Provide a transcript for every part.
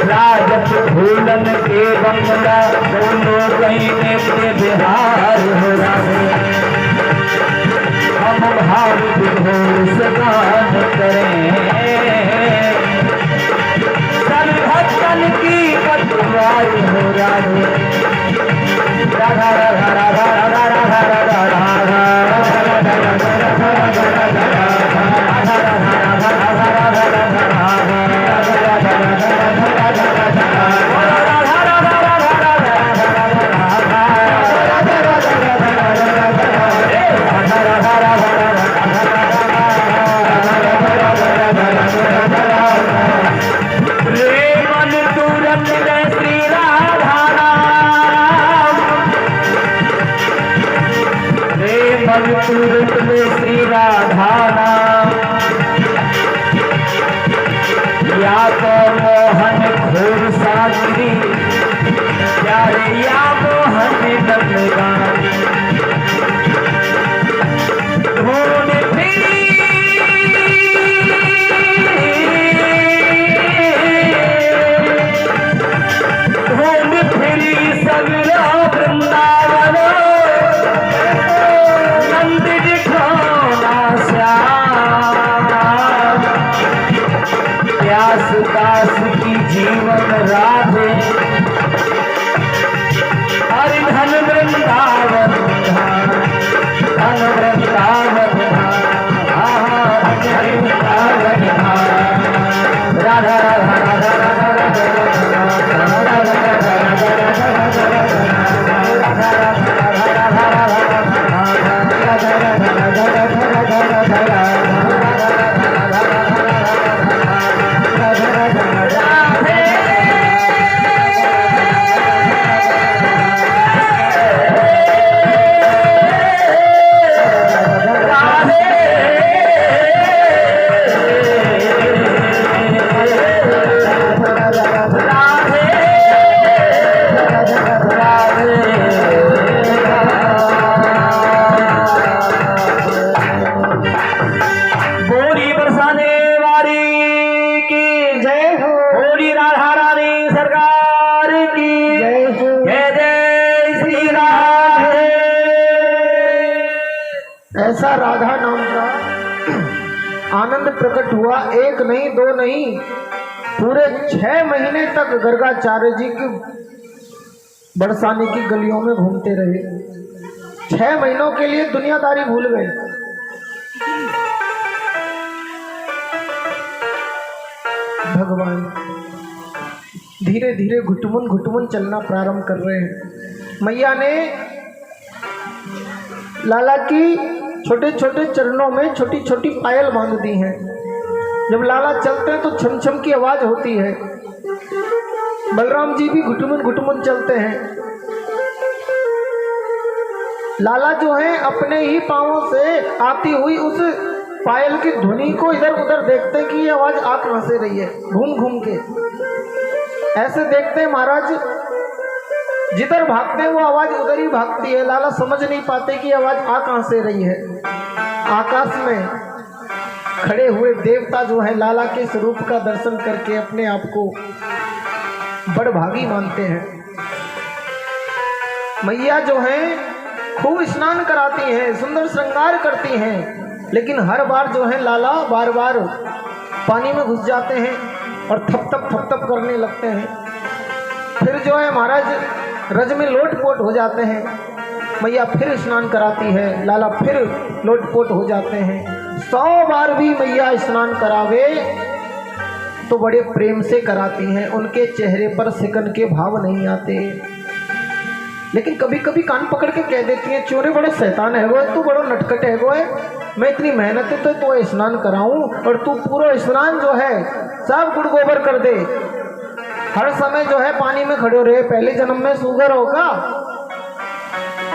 राजत भूलन के बंगला दोनों कहीं के बिहार हो रहे। हम भाव विभोर से गान करें सन भक्तन की पतवार हो रहे। राधा राधा राधा राधा राधा राधा सूरत में श्री राधा नाम या तो मोहन घोर सागरी प्यारे या मोहन नंदगान घोर फिरी सगरा वृंदावन दास की जीवन राधे हरि धन वृंदावन धन वृंदावन हरि वृंदावन राधा राधा राधा ऐसा राधा नाम का आनंद प्रकट हुआ। एक नहीं दो नहीं, पूरे 6 महीने तक गर्गाचार्य जी की बरसाने की गलियों में घूमते रहे। 6 महीनों के लिए दुनियादारी भूल गए। भगवान धीरे धीरे घुटमुन घुटमुन चलना प्रारंभ कर रहे हैं। मैया ने लाला की छोटे छोटे चरणों में छोटी छोटी पायल बांध दी हैं। जब लाला चलते हैं तो छम छम की आवाज होती है। बलराम जी भी घुटमुन घुटमुन चलते हैं। लाला जो है अपने ही पांवों से आती हुई उस पायल की ध्वनि को इधर उधर देखते हैं कि ये आवाज आ कहां से रही है। घूम घूम के ऐसे देखते हैं महाराज, जिधर भागते हैं वो आवाज उधर ही भागती है। लाला समझ नहीं पाते कि आवाज आ कहां से रही है। आकाश में खड़े हुए देवता जो है लाला के स्वरूप का दर्शन करके अपने आप को बड़भागी मानते हैं। मैया जो है खूब स्नान कराती हैं, सुंदर श्रृंगार करती हैं, लेकिन हर बार जो है लाला बार बार पानी में घुस जाते हैं और थप थप करने लगते हैं। फिर जो है महाराज रज में लोटपोट हो जाते हैं। मैया फिर स्नान कराती है, लाला फिर लोटपोट हो जाते हैं। 100 बार भी मैया स्नान करावे तो बड़े प्रेम से कराती हैं। उनके चेहरे पर सिकन के भाव नहीं आते, लेकिन कभी कभी कान पकड़ के कह देती हैं, चोरे बड़ो शैतान है वो, तू बड़ो नटखट है वो है, मैं इतनी मेहनत है तो स्नान कराऊं और तू पूरा स्नान जो है सब गुड़ गोबर कर दे। हर समय जो है पानी में खड़े रहे, पहले जन्म में सुगर होगा।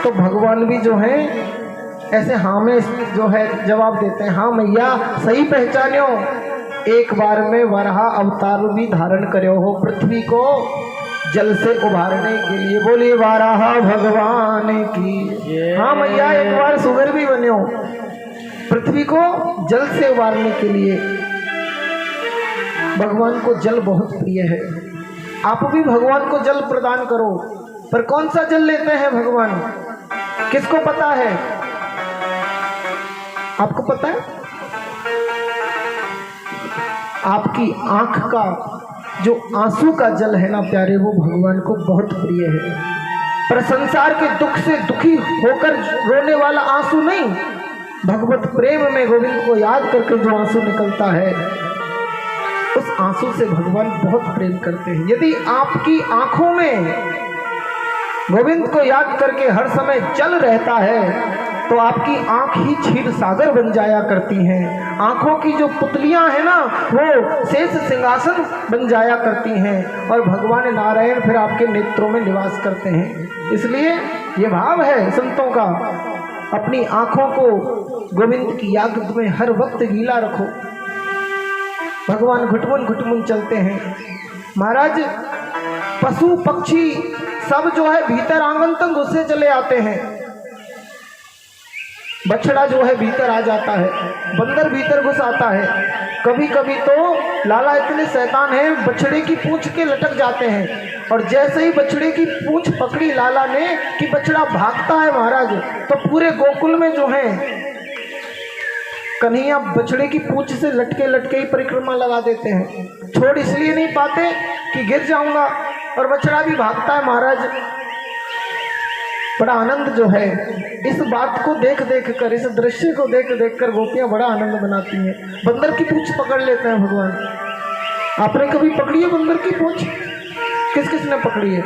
तो भगवान भी जो है ऐसे हाँ में जो है जवाब देते हैं, हाँ मैया सही पहचान्यो, एक बार में वराह अवतार भी धारण करो हो पृथ्वी को जल से उभारने के लिए। बोलिए वाराह भगवान की। हाँ मैया एक बार सुगर भी बनो पृथ्वी को जल से उभारने के लिए। भगवान को जल बहुत प्रिय है। आप भी भगवान को जल प्रदान करो। पर कौन सा जल लेते हैं भगवान, किसको पता है? आपको पता है? आपकी आंख का जो आंसू का जल है ना प्यारे, वो भगवान को बहुत प्रिय है। पर संसार के दुख से दुखी होकर रोने वाला आंसू नहीं, भगवत प्रेम में गोविंद को याद करके जो आंसू निकलता है, उस आंसू से भगवान बहुत प्रेम करते हैं। यदि आपकी आंखों में गोविंद को याद करके हर समय जल रहता है, तो आपकी आंख ही क्षीर सागर बन जाया करती हैं। आंखों की जो पुतलियां हैं ना, वो शेष सिंहासन बन जाया करती हैं, और भगवान नारायण फिर आपके नेत्रों में निवास करते हैं। इसलिए ये भाव है संतों का, अपनी आंखों को गोविंद की याद में हर वक्त गीला रखो। भगवान घुटमुन घुटमुन चलते हैं। महाराज, पशु पक्षी सब जो है भीतर आंगन तक घुसे चले आते हैं। बछड़ा जो है भीतर आ जाता है, बंदर भीतर घुस आता है। कभी कभी तो लाला इतने शैतान हैं, बछड़े की पूंछ के लटक जाते हैं, और जैसे ही बछड़े की पूंछ पकड़ी लाला ने कि बछड़ा भागता है महाराज, तो पूरे गोकुल में जो है कन्हैया बछड़े की पूंछ से लटके लटके ही परिक्रमा लगा देते हैं। छोड़ इसलिए नहीं पाते कि गिर जाऊंगा, और बछड़ा भी भागता है महाराज। बड़ा आनंद जो है इस बात को देख देख कर, इस दृश्य को देख देख कर गोपियां बड़ा आनंद मनाती हैं। बंदर की पूंछ पकड़ लेते हैं भगवान। आपने कभी पकड़ी है बंदर की पूंछ? किस किस ने पकड़ी है?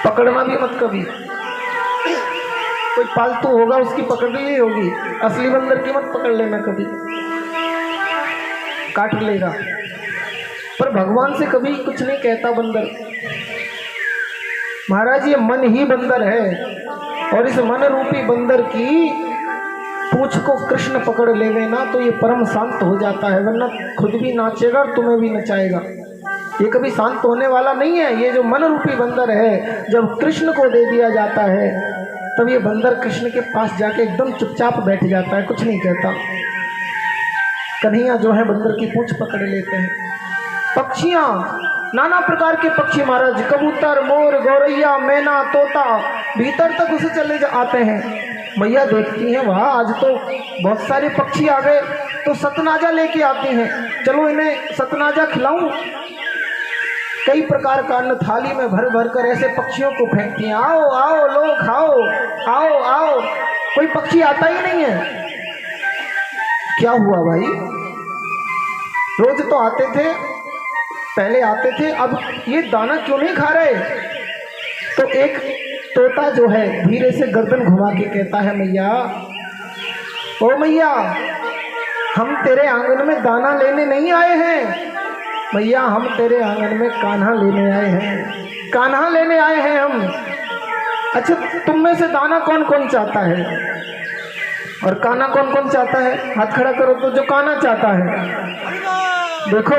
पकड़ना भी मत कभी, कोई पालतू होगा उसकी पकड़ ली होगी, असली बंदर की मत पकड़ लेना कभी, काट लेगा। पर भगवान से कभी कुछ नहीं कहता बंदर। महाराज, ये मन ही बंदर है, और इस मन रूपी बंदर की पूंछ को कृष्ण पकड़ लेवे ना, तो ये परम शांत हो जाता है, वरना खुद भी नाचेगा और तुम्हें भी नचाएगा। ये कभी शांत होने वाला नहीं है। ये जो मन रूपी बंदर है, जब कृष्ण को दे दिया जाता है, तब ये बंदर कृष्ण के पास जाके एकदम चुपचाप बैठ जाता है, कुछ नहीं कहता। कन्हैया जो है बंदर की पूंछ पकड़ लेते हैं। पक्षियां, नाना प्रकार के पक्षी महाराज, कबूतर, मोर, गौरैया, मैना, तोता भीतर तक उसे चले आते हैं। मैया देखती हैं, वाह आज तो बहुत सारे पक्षी आ गए, तो सतनाजा लेके आती हैं। चलो इन्हें सतनाजा खिलाऊं। कई प्रकार का अन्न थाली में भर भर कर ऐसे पक्षियों को फेंकती हैं। आओ आओ लो खाओ, आओ आओ। कोई पक्षी आता ही नहीं है। क्या हुआ भाई? रोज तो आते थे, पहले आते थे, अब ये दाना क्यों नहीं खा रहे? तो एक तोता जो है धीरे से गर्दन घुमा के कहता है, मैया, ओ मैया, हम तेरे आंगन में दाना लेने नहीं आए हैं। मैया, हम तेरे आंगन में कान्हा लेने आए हैं, कान्हा लेने आए हैं हम। अच्छा, तुम में से दाना कौन कौन चाहता है और कान्हा कौन कौन चाहता है? हाथ खड़ा करो तो जो कान्हा चाहता है। देखो,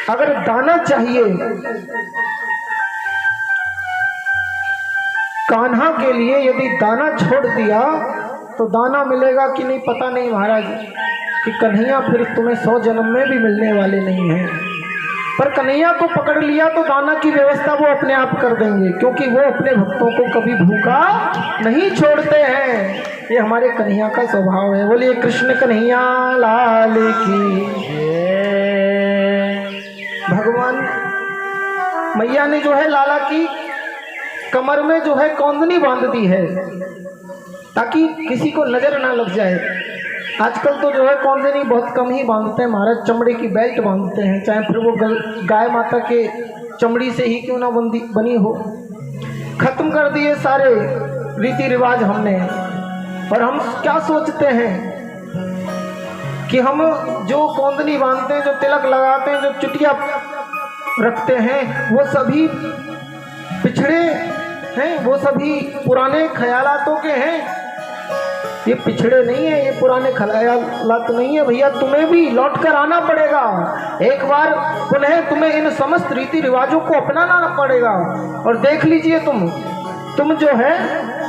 अगर दाना चाहिए कान्हा के लिए, यदि दाना छोड़ दिया तो दाना मिलेगा कि नहीं पता नहीं महाराज, कि कन्हैया फिर तुम्हें 100 जन्म में भी मिलने वाले नहीं हैं। पर कन्हैया को पकड़ लिया तो दाना की व्यवस्था वो अपने आप कर देंगे, क्योंकि वो अपने भक्तों को कभी भूखा नहीं छोड़ते हैं। ये हमारे कन्हैया का स्वभाव है। बोलिए कृष्ण कन्हैया लाल की। भगवान मैया ने जो है लाला की कमर में जो है कौंदनी बांध दी है, ताकि किसी को नजर ना लग जाए। आजकल तो जो है कौंदनी बहुत कम ही बांधते हैं महाराज, चमड़े की बेल्ट बांधते हैं, चाहे फिर वो गाय माता के चमड़ी से ही क्यों ना बनी हो। खत्म कर दिए सारे रीति रिवाज हमने। और हम क्या सोचते हैं कि हम जो कौंदनी बांधते हैं, जो तिलक लगाते हैं, जो चुटिया रखते हैं, वो सभी पिछड़े हैं, वो सभी पुराने ख्यालातों के हैं। ये पिछड़े नहीं है, ये पुराने ख्यालात नहीं है भैया। तुम्हें भी लौट कर आना पड़ेगा एक बार, पुनः तुम्हें इन समस्त रीति रिवाजों को अपनाना पड़ेगा। और देख लीजिए, तुम जो है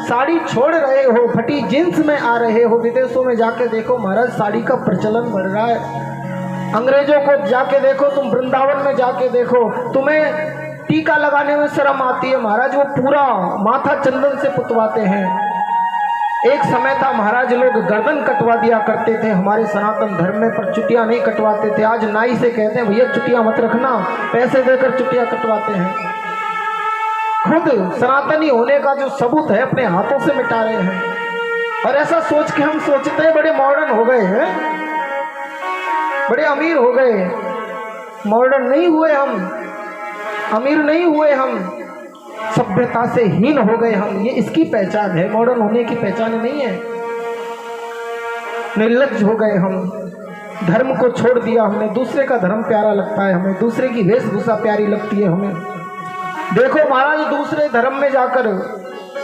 साड़ी छोड़ रहे हो, फटी जींस में आ रहे हो, विदेशों में जाके देखो महाराज, साड़ी का प्रचलन बढ़ रहा है। अंग्रेजों को जाके देखो, तुम वृंदावन में जाके देखो, तुम्हें टीका लगाने में शर्म आती है महाराज, वो पूरा माथा चंदन से पुतवाते हैं। एक समय था महाराज, लोग गर्दन कटवा दिया करते थे हमारे सनातन धर्म में, पर चुटिया नहीं कटवाते थे। आज नाई से कहते हैं भैया चुटिया मत रखना, पैसे देकर चुटिया कटवाते हैं। खुद सनातनी होने का जो सबूत है अपने हाथों से मिटा रहे हैं। और ऐसा सोच के हम सोचते हैं बड़े मॉडर्न हो गए हैं, बड़े अमीर हो गए। मॉडर्न नहीं हुए हम, अमीर नहीं हुए हम, सभ्यता से हीन हो गए हम। ये इसकी पहचान है, मॉडर्न होने की पहचान नहीं है। निर्लज्ज हो गए हम, धर्म को छोड़ दिया हमने। दूसरे का धर्म प्यारा लगता है हमें, दूसरे की वेशभूषा प्यारी लगती है हमें। देखो महाराज, दूसरे धर्म में जाकर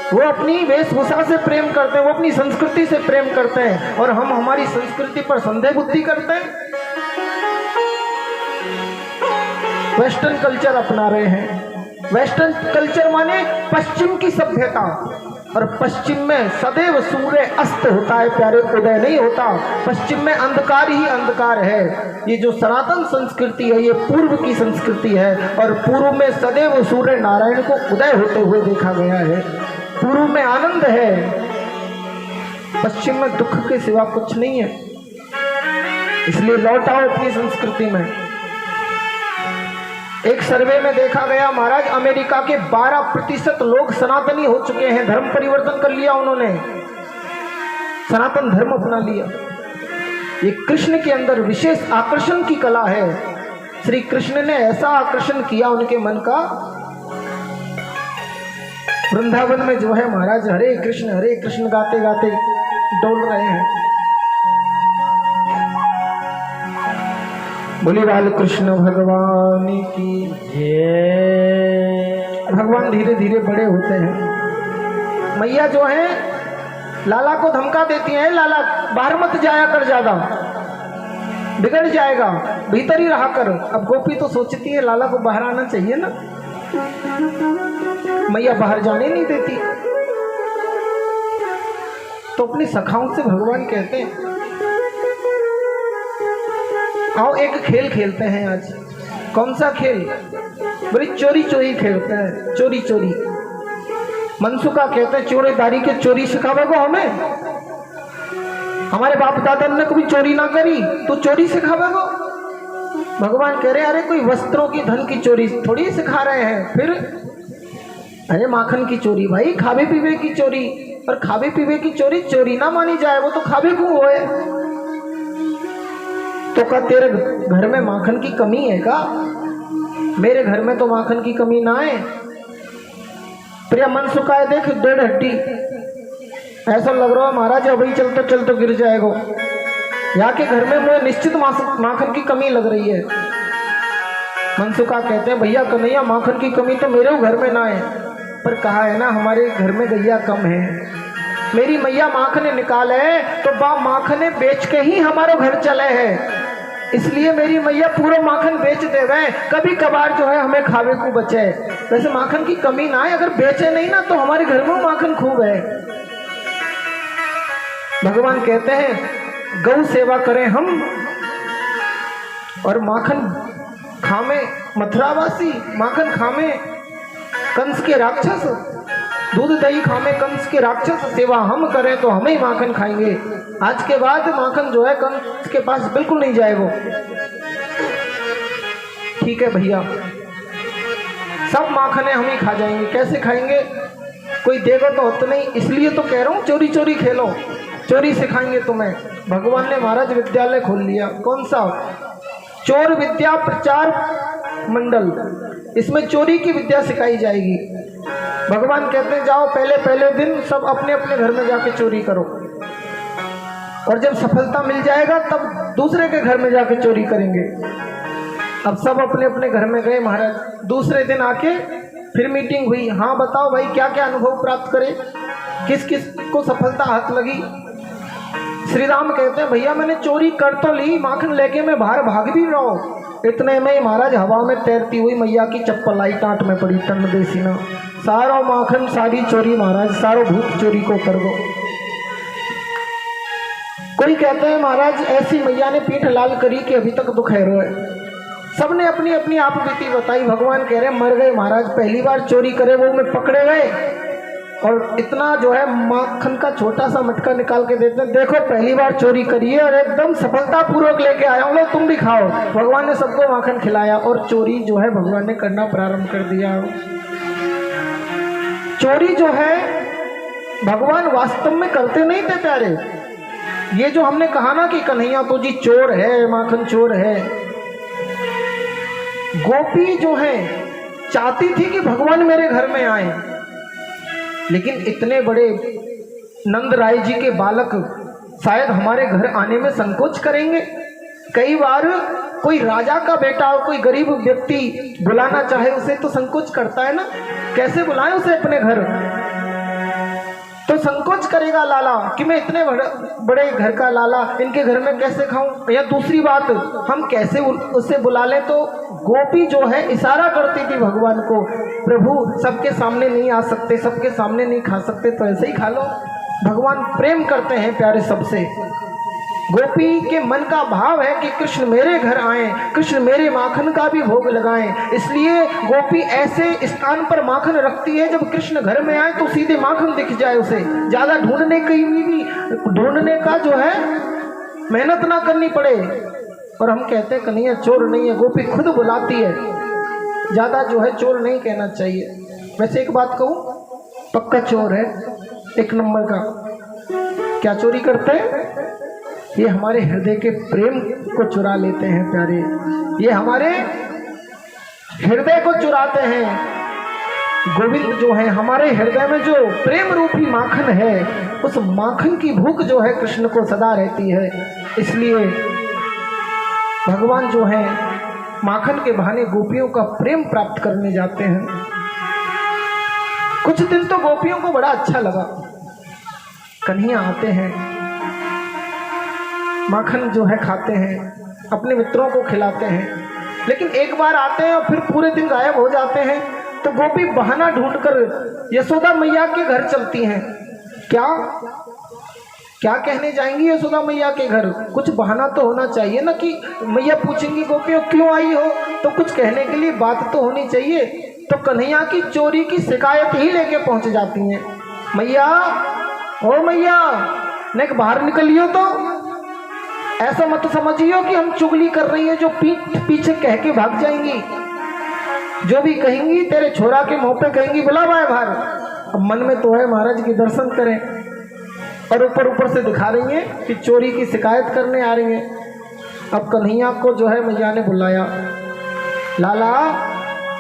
वो अपनी वेशभूषा से प्रेम करते हैं, वो अपनी संस्कृति से प्रेम करते हैं, और हम हमारी संस्कृति पर संदेह बुद्धि करते हैं, वेस्टर्न कल्चर अपना रहे हैं। वेस्टर्न कल्चर माने पश्चिम की सभ्यता, और पश्चिम में सदैव सूर्य अस्त होता है प्यारे, उदय नहीं होता। पश्चिम में अंधकार ही अंधकार है। ये जो सनातन संस्कृति है ये पूर्व की संस्कृति है, और पूर्व में सदैव सूर्य नारायण को उदय होते हुए देखा गया है। पूर्व में आनंद है, पश्चिम में दुख के सिवा कुछ नहीं है। इसलिए लौटाओ अपनी संस्कृति में। एक सर्वे में देखा गया महाराज, अमेरिका के 12% लोग सनातनी हो चुके हैं, धर्म परिवर्तन कर लिया उन्होंने, सनातन धर्म अपना लिया। ये कृष्ण के अंदर विशेष आकर्षण की कला है। श्री कृष्ण ने ऐसा आकर्षण किया उनके मन का, वृंदावन में जो है महाराज हरे कृष्ण गाते गाते डोल रहे हैं। बोली बाल कृष्ण भगवान की जय। भगवान धीरे धीरे बड़े होते हैं। मैया जो है लाला को धमका देती है, लाला बाहर मत जाया कर, ज्यादा बिगड़ जाएगा, भीतर ही रहा कर। अब गोपी तो सोचती है लाला को बाहर आना चाहिए ना, मैया बाहर जाने नहीं देती। तो अपनी सखाओं से भगवान कहते हैं आओ एक खेल खेलते हैं आज। कौन सा खेल? बड़ी चोरी चोरी खेलते हैं, चोरी चोरी। मनसुखा कहते हैं चोरीदारी के चोरी सिखावेगो हमें, हमारे बाप दादा ने कभी चोरी ना करी, तो चोरी सिखावेगो। भगवान कह रहे अरे कोई वस्त्रों की धन की चोरी थोड़ी सिखा रहे हैं। फिर अरे माखन की चोरी भाई, खावे पीवे की चोरी। और खावे पीवे की चोरी चोरी ना मानी जाए, वो तो खावे क्यों होए। तो क्या तेरे घर में माखन की कमी है का? मेरे घर में तो माखन की कमी ना है। प्रिया मन सुखाए देख 1.5 हड्डी, ऐसा लग रहा है महाराज अभी चलते गिर जाएगा। यहाँ के घर में मुझे निश्चित माखन की कमी लग रही है। मनसुखा कहते हैं भैया कन्हैया माखन की कमी तो मेरे घर में ना है, पर कहा है ना हमारे घर में गैया कम है। मेरी मैया माखने निकाले तो बा माखने बेच के ही हमारा घर चले है, इसलिए मेरी मैया पूरा माखन बेच देवे, कभी कभार जो है हमें खावे को बचे। वैसे माखन की कमी ना है, अगर बेचे नहीं ना तो हमारे घर में माखन खूब है। भगवान कहते हैं गौ सेवा करें हम और माखन खामे मथुरावासी, माखन खामे कंस के राक्षस, दूध दही खामे कंस के राक्षस, सेवा हम करें तो हम ही माखन खाएंगे। आज के बाद माखन जो है कंस के पास बिल्कुल नहीं जाएगा। ठीक है भैया, सब माखने हम ही खा जाएंगे। कैसे खाएंगे? कोई देगा तो होता नहीं, इसलिए तो कह रहा हूँ चोरी चोरी खेलो, चोरी सिखाएंगे तुम्हें। भगवान ने महाराज विद्यालय खोल लिया। कौन सा? चोर विद्या प्रचार मंडल, इसमें चोरी की विद्या सिखाई जाएगी। भगवान कहते हैं जाओ पहले दिन सब अपने अपने घर में जाके चोरी करो, और जब सफलता मिल जाएगा तब दूसरे के घर में जाके चोरी करेंगे। अब सब अपने अपने घर में गए महाराज। दूसरे दिन आके फिर मीटिंग हुई। हाँ बताओ भाई क्या क्या अनुभव प्राप्त करे, किस किस को सफलता हाथ लगी। श्री राम कहते हैं भैया मैंने चोरी कर तो ली, माखन लेके मैं बाहर भाग भी रहा हूँ। इतने में ही महाराज हवा में तैरती हुई मैया की चप्पल आई टाँट में पड़ी, टन देसी ना, सारा माखन सारी चोरी महाराज, सारो भूत चोरी को कर गो। कोई कहते हैं महाराज ऐसी मैया ने पीठ लाल करी कि अभी तक दुख है रोए। सबने अपनी अपनी आप बीती बताई। भगवान कह रहे मर गए महाराज, पहली बार चोरी करे वो में पकड़े गए और इतना जो है माखन का छोटा सा मटका निकाल के देते हैं, देखो पहली बार चोरी करिए और एकदम सफलतापूर्वक लेके आया हूँ, लो तुम भी खाओ। भगवान ने सबको माखन खिलाया और चोरी जो है भगवान ने करना प्रारंभ कर दिया। चोरी जो है भगवान वास्तव में करते नहीं थे प्यारे। ये जो हमने कहा ना कि कन्हैया तो जी चोर है, माखन चोर है, गोपी जो है चाहती थी कि भगवान मेरे घर में आए, लेकिन इतने बड़े नंद राय जी के बालक शायद हमारे घर आने में संकोच करेंगे। कई बार कोई राजा का बेटा और कोई गरीब व्यक्ति बुलाना चाहे उसे तो संकोच करता है ना, कैसे बुलाएं उसे अपने घर, तो संकोच करेगा लाला कि मैं इतने बड़े घर का लाला इनके घर में कैसे खाऊं। या दूसरी बात हम कैसे उसे बुला लें, तो गोपी जो है इशारा करती थी भगवान को, प्रभु सबके सामने नहीं आ सकते, सबके सामने नहीं खा सकते, तो ऐसे ही खा लो। भगवान प्रेम करते हैं प्यारे सबसे। गोपी के मन का भाव है कि कृष्ण मेरे घर आए, कृष्ण मेरे माखन का भी भोग लगाएं, इसलिए गोपी ऐसे स्थान पर माखन रखती है जब कृष्ण घर में आए तो सीधे माखन दिख जाए, उसे ज्यादा ढूंढने का जो है मेहनत ना करनी पड़े। और हम कहते हैं कन्हैया चोर नहीं है, गोपी खुद बुलाती है, ज्यादा जो है चोर नहीं कहना चाहिए। वैसे एक बात कहूँ, पक्का चोर है, एक नंबर का। क्या चोरी करते हैं? ये हमारे हृदय के प्रेम को चुरा लेते हैं प्यारे, ये हमारे हृदय को चुराते हैं। गोविंद जो है हमारे हृदय में जो प्रेम रूपी माखन है, उस माखन की भूख जो है कृष्ण को सदा रहती है, इसलिए भगवान जो है माखन के बहाने गोपियों का प्रेम प्राप्त करने जाते हैं। कुछ दिन तो गोपियों को बड़ा अच्छा लगा, कन्हैया आते हैं, माखन जो है खाते हैं, अपने मित्रों को खिलाते हैं, लेकिन एक बार आते हैं और फिर पूरे दिन गायब हो जाते हैं। तो गोपी बहाना ढूंढकर यशोदा मैया के घर चलती हैं। क्या क्या कहने जाएंगी यशोदा मैया के घर? कुछ बहाना तो होना चाहिए ना, कि मैया पूछेंगी गोपियों क्यों आई हो, तो कुछ कहने के लिए बात तो होनी चाहिए। तो कन्हैया की चोरी की शिकायत ही लेके पहुंच जाती हैं। मैया, ओ मैया, नेक बाहर निकलियो, तो ऐसा मत समझियो कि हम चुगली कर रही है जो पीठ पीछे कह के भाग जाएंगी, जो भी कहेंगी तेरे छोरा के मुंह पे कहेंगी बुला भाई बाहर। अब मन में तो है महाराज के दर्शन करें, और ऊपर ऊपर से दिखा रही हैं कि चोरी की शिकायत करने आ रही हैं। अब कन्हैया को जो है मैया ने बुलाया, लाला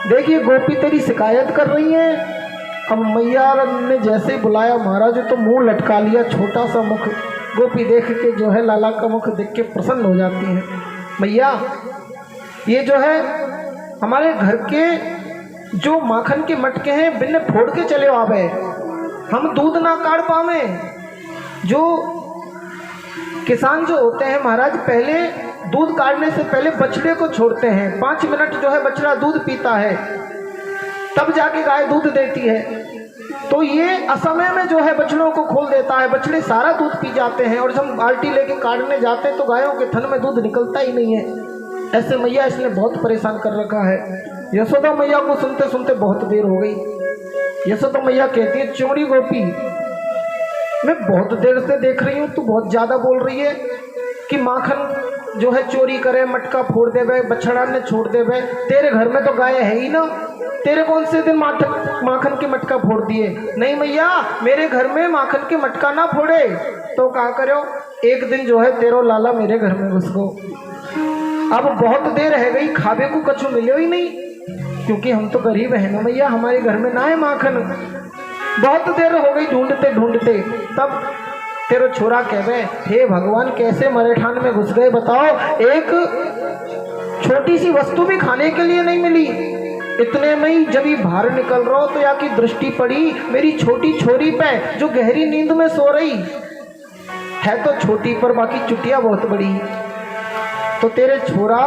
देखिए गोपी तेरी शिकायत कर रही है। अब मैया ने जैसे बुलाया महाराज तो मुंह लटका लिया, छोटा सा मुख। गोपी देख के जो है लाला का मुख देख के प्रसन्न हो जाती है। मैया, ये जो है हमारे घर के जो माखन के मटके हैं बिन्ने फोड़ के चले आवे, हम दूध ना काढ़ पावे। जो किसान जो होते हैं महाराज, पहले दूध काढ़ने से पहले बछड़े को छोड़ते हैं, 5 मिनट जो है बछड़ा दूध पीता है, तब जाके गाय दूध देती है। तो ये असमय में जो है बछड़ों को खोल देता है, बछड़े सारा दूध पी जाते हैं, और जब हम बाल्टी लेके काढ़ने जाते हैं तो गायों के थन में दूध निकलता ही नहीं है। ऐसे मैया इसने बहुत परेशान कर रखा है। यशोदा मैया को सुनते सुनते बहुत देर हो गई। यशोदा मैया कहती है, चोरी गोपी, मैं बहुत देर से देख रही हूँ, तू बहुत ज्यादा बोल रही है कि माखन जो है चोरी करे, मटका फोड़ देवे, बछड़ा ने छोड़ देवे। तेरे घर में तो गाय है ही ना, तेरे कौन से दिन माखन के मटका फोड़ दिए? नहीं मैया, मेरे घर में माखन के मटका ना फोड़े तो क्या करो, एक दिन जो है तेरो लाला मेरे घर में घुस गो। अब बहुत देर रह गई, खावे को कछु मिले ही नहीं, क्योंकि हम तो गरीब हैं ना मैया, हमारे घर में ना है माखन। बहुत देर हो गई ढूंढते ढूंढते, तब तेरो छोरा कहवे, हे भगवान कैसे मरेठान में घुस गए बताओ, एक छोटी सी वस्तु भी खाने के लिए नहीं मिली। इतने में ही जब ही बाहर निकल रहा हो तो या की दृष्टि पड़ी मेरी छोटी छोरी पे, जो गहरी नींद में सो रही है, तो छोटी पर बाकी चुटिया बहुत बड़ी। तो तेरे छोरा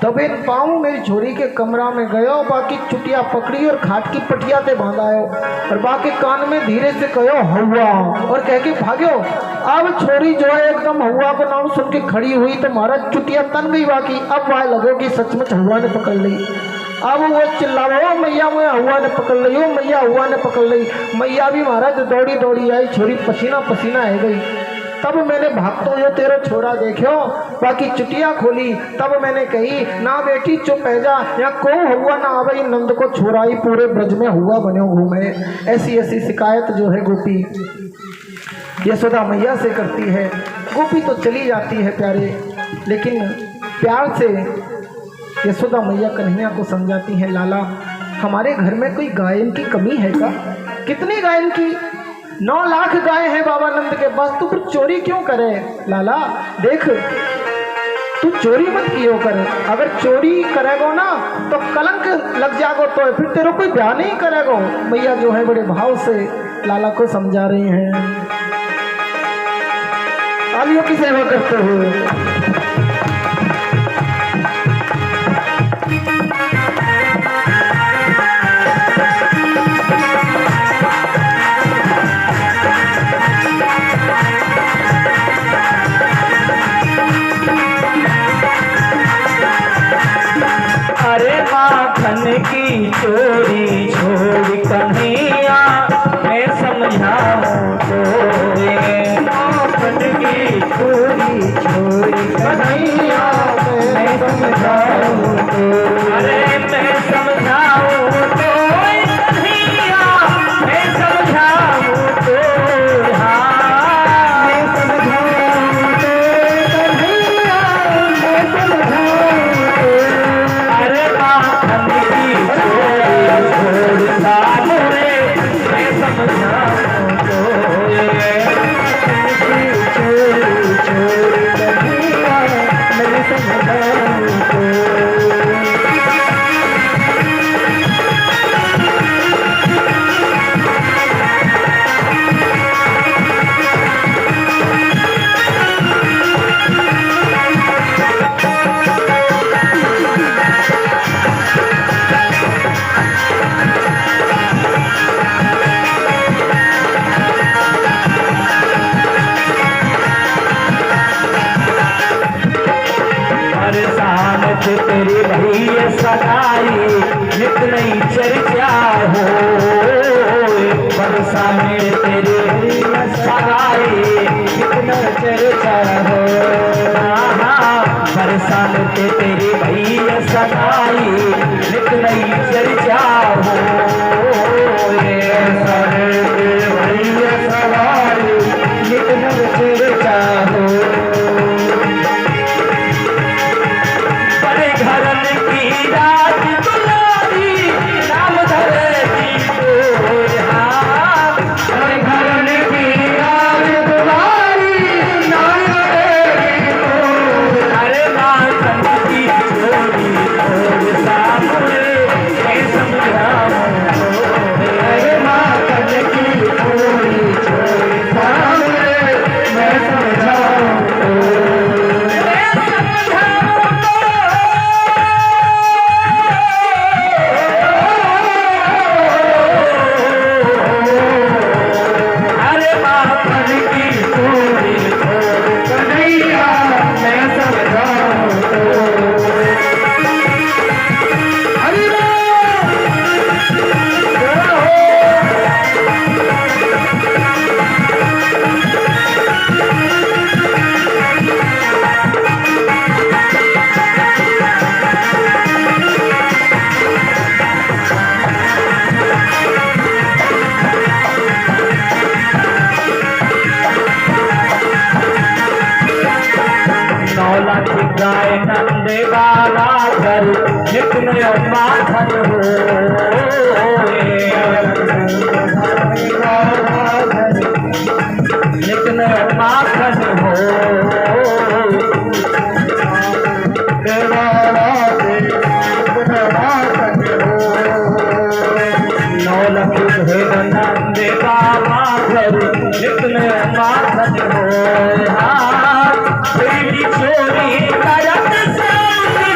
तब इन पाँव मेरी छोरी के कमरा में गयो, बाकी चुटिया पकड़ी और खाट की पटिया ते बांधायो और बाकी कान में धीरे से कहो हवा और कह के भाग्यो। अब छोरी जो है एकदम हवा को नाम सुन के खड़ी हुई तो महाराज चुटिया तन गई बाकी। अब वह लगो कि सचमुच हवा ने पकड़ ली। अब वो चिल्लाओ मैया में हुआ ने पकड़ ली, ओ मैया हुआ ने पकड़ ली। मैया भी महाराज दौड़ी दौड़ी आई, छोरी पसीना पसीना है गई। तब मैंने भागतो यो तेरा छोरा देखो, बाकी चुटिया खोली। तब मैंने कही ना बेटी चुप है जा, या को हुआ ना आवे नंद को छोरा ही पूरे ब्रज में हुआ बने घूमे। ऐसी ऐसी शिकायत जो है गोपी यशोदा मैया से करती है। गोपी तो चली जाती है प्यारे, लेकिन प्यार से यशोदा मैया कन्हैया को समझाती है, लाला हमारे घर में कोई गायन की कमी है क्या? कितनी गायन की? 9 लाख गाय हैं बाबा नंद के पास, तू फिर चोरी क्यों करे? लाला देख तू चोरी मत कियो कर, अगर चोरी करेगो ना तो कलंक लग जागो, तो फिर तेरे कोई ब्याह नहीं करेगो। मैया जो है बड़े भाव से लाला को समझा रही हैं। आलियों की सेवा करते हुए माखन की चोरी छोड़ कन्हैया मैं समझाऊं तो, माखन की चोरी छोड़ कन्हैया मैं समझाऊं तो, अरे मैं समझाऊं तो कन्हैया मैं समझाऊं तो, हाँ मैं समझाऊं तो कन्हैया मैं समझाऊं तो, अरे माखन की चोरी छोड़ सामू रे मैं समझाऊं तो, चोरी छोड़ कन्हैया मैं समझाऊं तो। तेरे भैया सगाई नित नई चर्चा हो, बरसा में तेरे भैया सगाई नित नई चर्चा हो, बरसा में तेरे भैया सगाई नित नई चर्चा हो, भैया सगाई नित नई चर्चा हो। घरन की रात दुलारी नाम धरती को, घरन की रात दुलारी नाम धरती को, अरे माखन की चोरी छोड़ सामने मैं समझाऊं तो, अरे माखन की चोरी छोड़ सामने मैं समझाऊं तो। गाय नंद बाबा घर नित्न माखन हो, नित्न माखन हो, नौलख भेद नंद बाबा घर नित्न माखन हो, तेरी चोरी करत सामने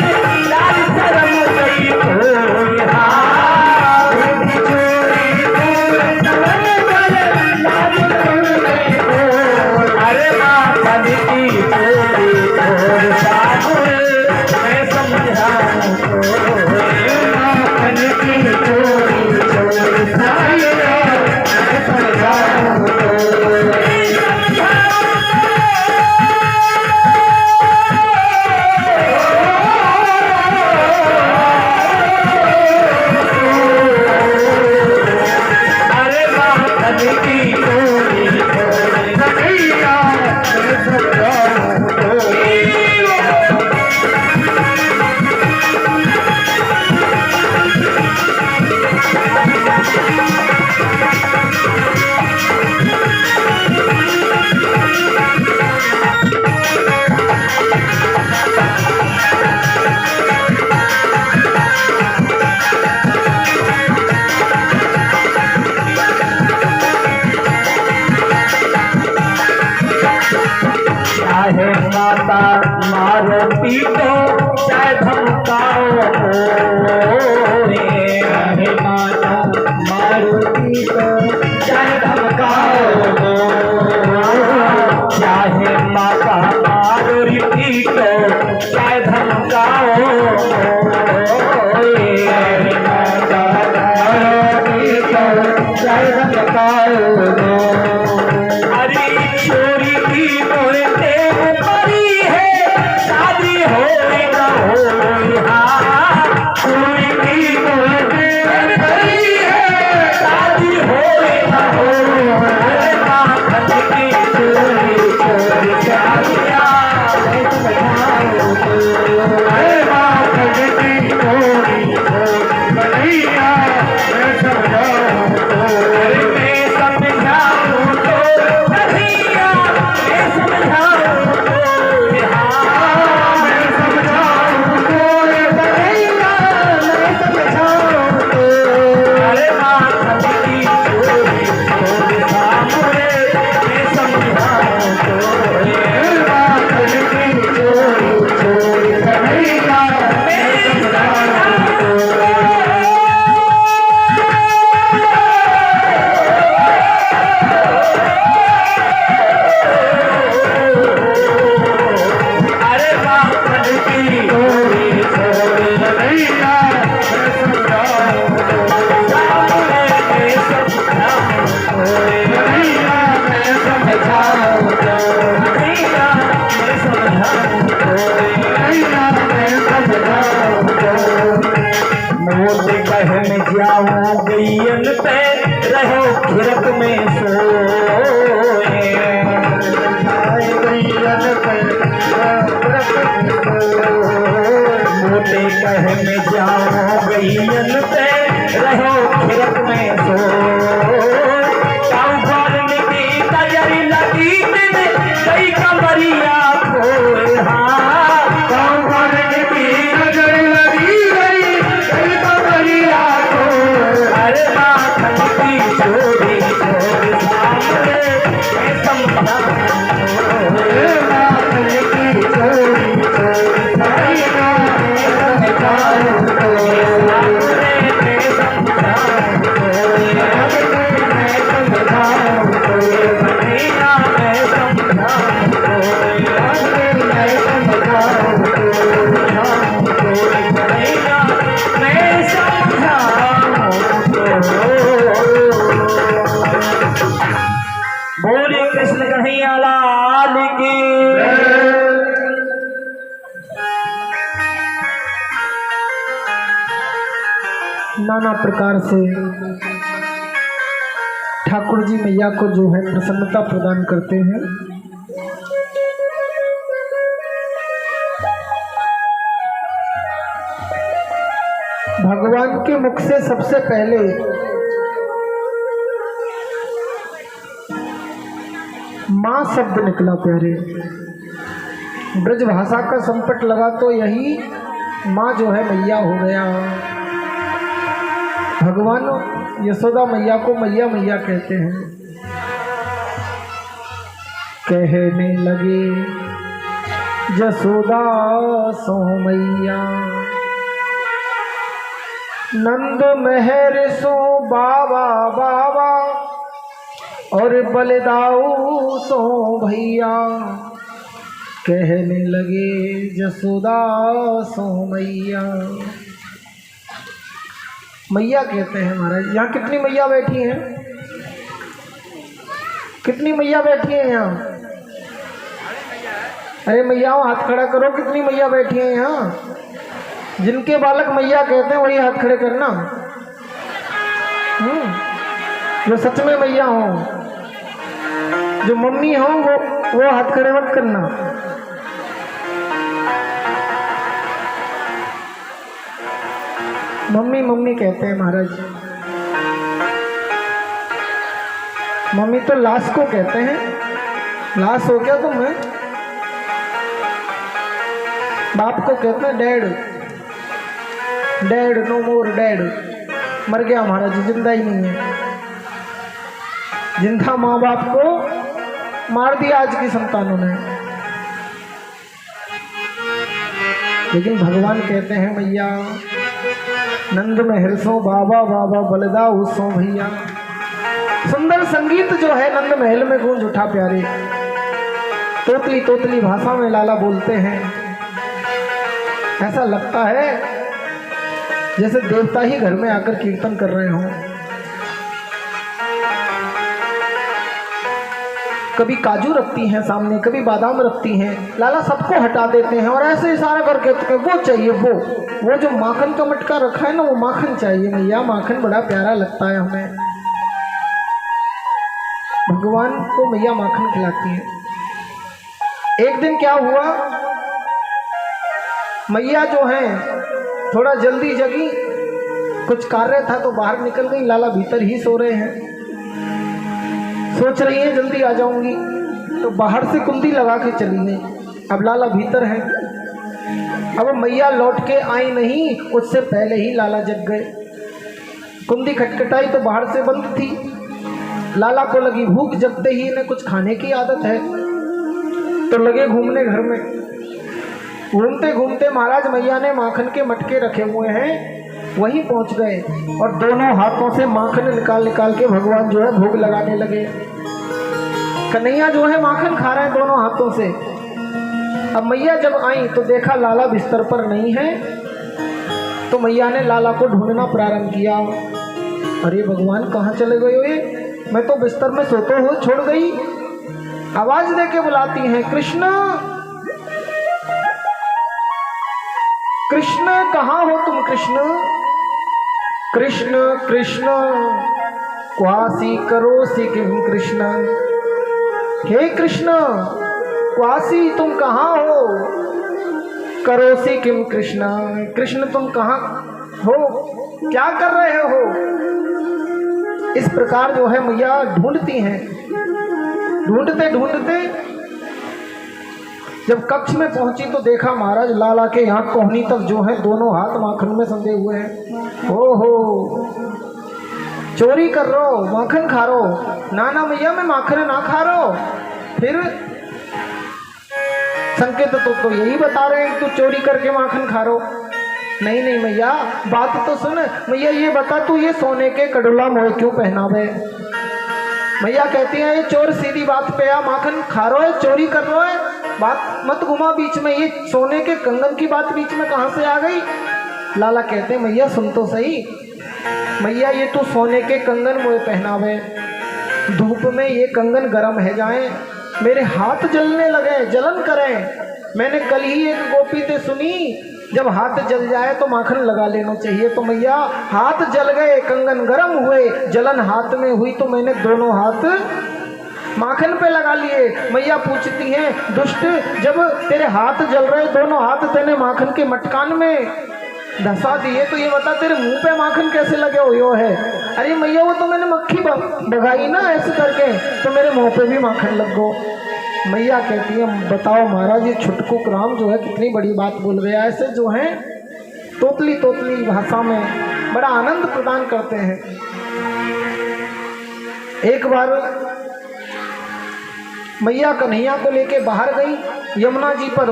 नाना प्रकार से ठाकुर जी मैया को जो है प्रसन्नता प्रदान करते हैं। भगवान के मुख से सबसे पहले माँ शब्द निकला प्यारे। ब्रज भाषा का संपट लगा तो यही माँ जो है मैया हो गया। भगवान यशोदा मैया को मैया मैया कहते हैं। कहने लगे यशोदा सो मैया, नंद मेहर सो बाबा बाबा, और बलदाऊ सो भैया। कहने लगे यशोदा सो मैया। मैया कहते हैं महाराज। यहाँ कितनी मैया बैठी हैं? कितनी मैया बैठी हैं यहाँ? अरे मैयाओं हाथ खड़ा करो। कितनी मैया बैठी हैं यहाँ? जिनके बालक मैया कहते हैं वही हाथ खड़े करना। जो सच में मैया हो, जो मम्मी हो, वो हाथ खड़े मत करना। मम्मी मम्मी कहते हैं महाराज। मम्मी तो लाश को कहते हैं। लाश हो गया तुम है? बाप को कहते हैं डैड। डैड नो मोर डैड। मर गया महाराज, जिंदा ही नहीं है। जिंदा माँ बाप को मार दिया आज की संतानों ने। लेकिन भगवान कहते हैं मैया, नंद में हरसों बाबा बाबा, बलदा उसों भैया। सुंदर संगीत जो है नंद महल में गूंज उठा प्यारे। तोतली तोतली भाषा में लाला बोलते हैं। ऐसा लगता है जैसे देवता ही घर में आकर कीर्तन कर रहे हों। कभी काजू रखती हैं सामने, कभी बादाम रखती हैं, लाला सबको हटा देते हैं और ऐसे इशारा करके तो वो चाहिए, वो जो माखन का मटका रखा है ना, वो माखन चाहिए मैया, माखन बड़ा प्यारा लगता है हमें। भगवान को मैया माखन खिलाती है। एक दिन क्या हुआ, मैया जो है थोड़ा जल्दी जगी, कुछ कार्य था तो बाहर निकल गई। लाला भीतर ही सो रहे हैं, सोच रही है जल्दी आ जाऊंगी, तो बाहर से कुंडी लगा के चली गई। अब लाला भीतर है, अब मैया लौट के आई नहीं, उससे पहले ही लाला जग गए। कुंडी खटखटाई तो बाहर से बंद थी। लाला को लगी भूख, जगते ही इन्हें कुछ खाने की आदत है, तो लगे घूमने घर में। घूमते घूमते महाराज मैया ने माखन के मटके रखे हुए हैं, वहीं पहुंच गए और दोनों हाथों से माखन निकाल निकाल के भगवान जो है भोग लगाने लगे। कन्हैया जो है माखन खा रहे हैं दोनों हाथों से। अब मैया जब आई तो देखा लाला बिस्तर पर नहीं है, तो मैया ने लाला को ढूंढना प्रारंभ किया। अरे भगवान कहाँ चले गए हो ये, मैं तो बिस्तर में सोते हुए छोड़ गई। आवाज दे के बुलाती हैं, कृष्ण कृष्ण कहाँ हो तुम, कृष्ण कृष्ण कृष्ण क्वासी करोसी किम कृष्ण, हे कृष्ण क्वासी तुम कहाँ हो, करोसी किम कृष्ण, कृष्ण तुम कहाँ हो, क्या कर रहे हो। इस प्रकार जो है मैया ढूंढती हैं। ढूंढते ढूंढते जब कक्ष में पहुंची तो देखा महाराज लाला के यहाँ कोहनी तक जो है दोनों हाथ माखन में संधे हुए हैं। ओहो, चोरी कर रहे हो, माखन खा रो। ना ना मैया मैं माखन ना खा रो। फिर संकेत तो यही बता रहे हैं कि तू चोरी करके माखन खा रो। नहीं नहीं मैया बात तो सुन। मैया ये बता तू ये सोने के कड़ोला मोह क्यों पहनावे। मैया कहती है ये चोर सीधी बात पे आ, माखन खा रो है, चोरी कर रो है, बात मत घुमा बीच में। ये सोने के कंगन की बात बीच में कहाँ से आ गई। लाला कहते हैं मैया सुन तो सही, मैया ये तो सोने के कंगन मोए पहनावे, धूप में ये कंगन गर्म है जाए, मेरे हाथ जलने लगे, जलन करें। मैंने कल ही एक गोपी से सुनी, जब हाथ जल जाए तो माखन लगा लेना चाहिए। तो मैया हाथ जल गए, कंगन गर्म हुए, जलन हाथ में हुई तो मैंने दोनों हाथ माखन पे लगा लिए। मैया पूछती हैं दुष्ट, जब तेरे हाथ जल रहे दोनों हाथ तेने माखन के मटकान में धसा दिए, तो ये बता तेरे मुंह पे माखन कैसे लगे हुए है। अरे मैया वो तो मैंने मक्खी भगाई ना ऐसे करके, तो मेरे मुंह पे भी माखन लग गो। मैया कहती है बताओ महाराज ये छुटकू राम जो है कितनी बड़ी बात बोल गया। ऐसे जो है तोतली तोतली भाषा में बड़ा आनंद प्रदान करते हैं। एक बार मैया कन्हैया को लेके बाहर गई यमुना जी पर।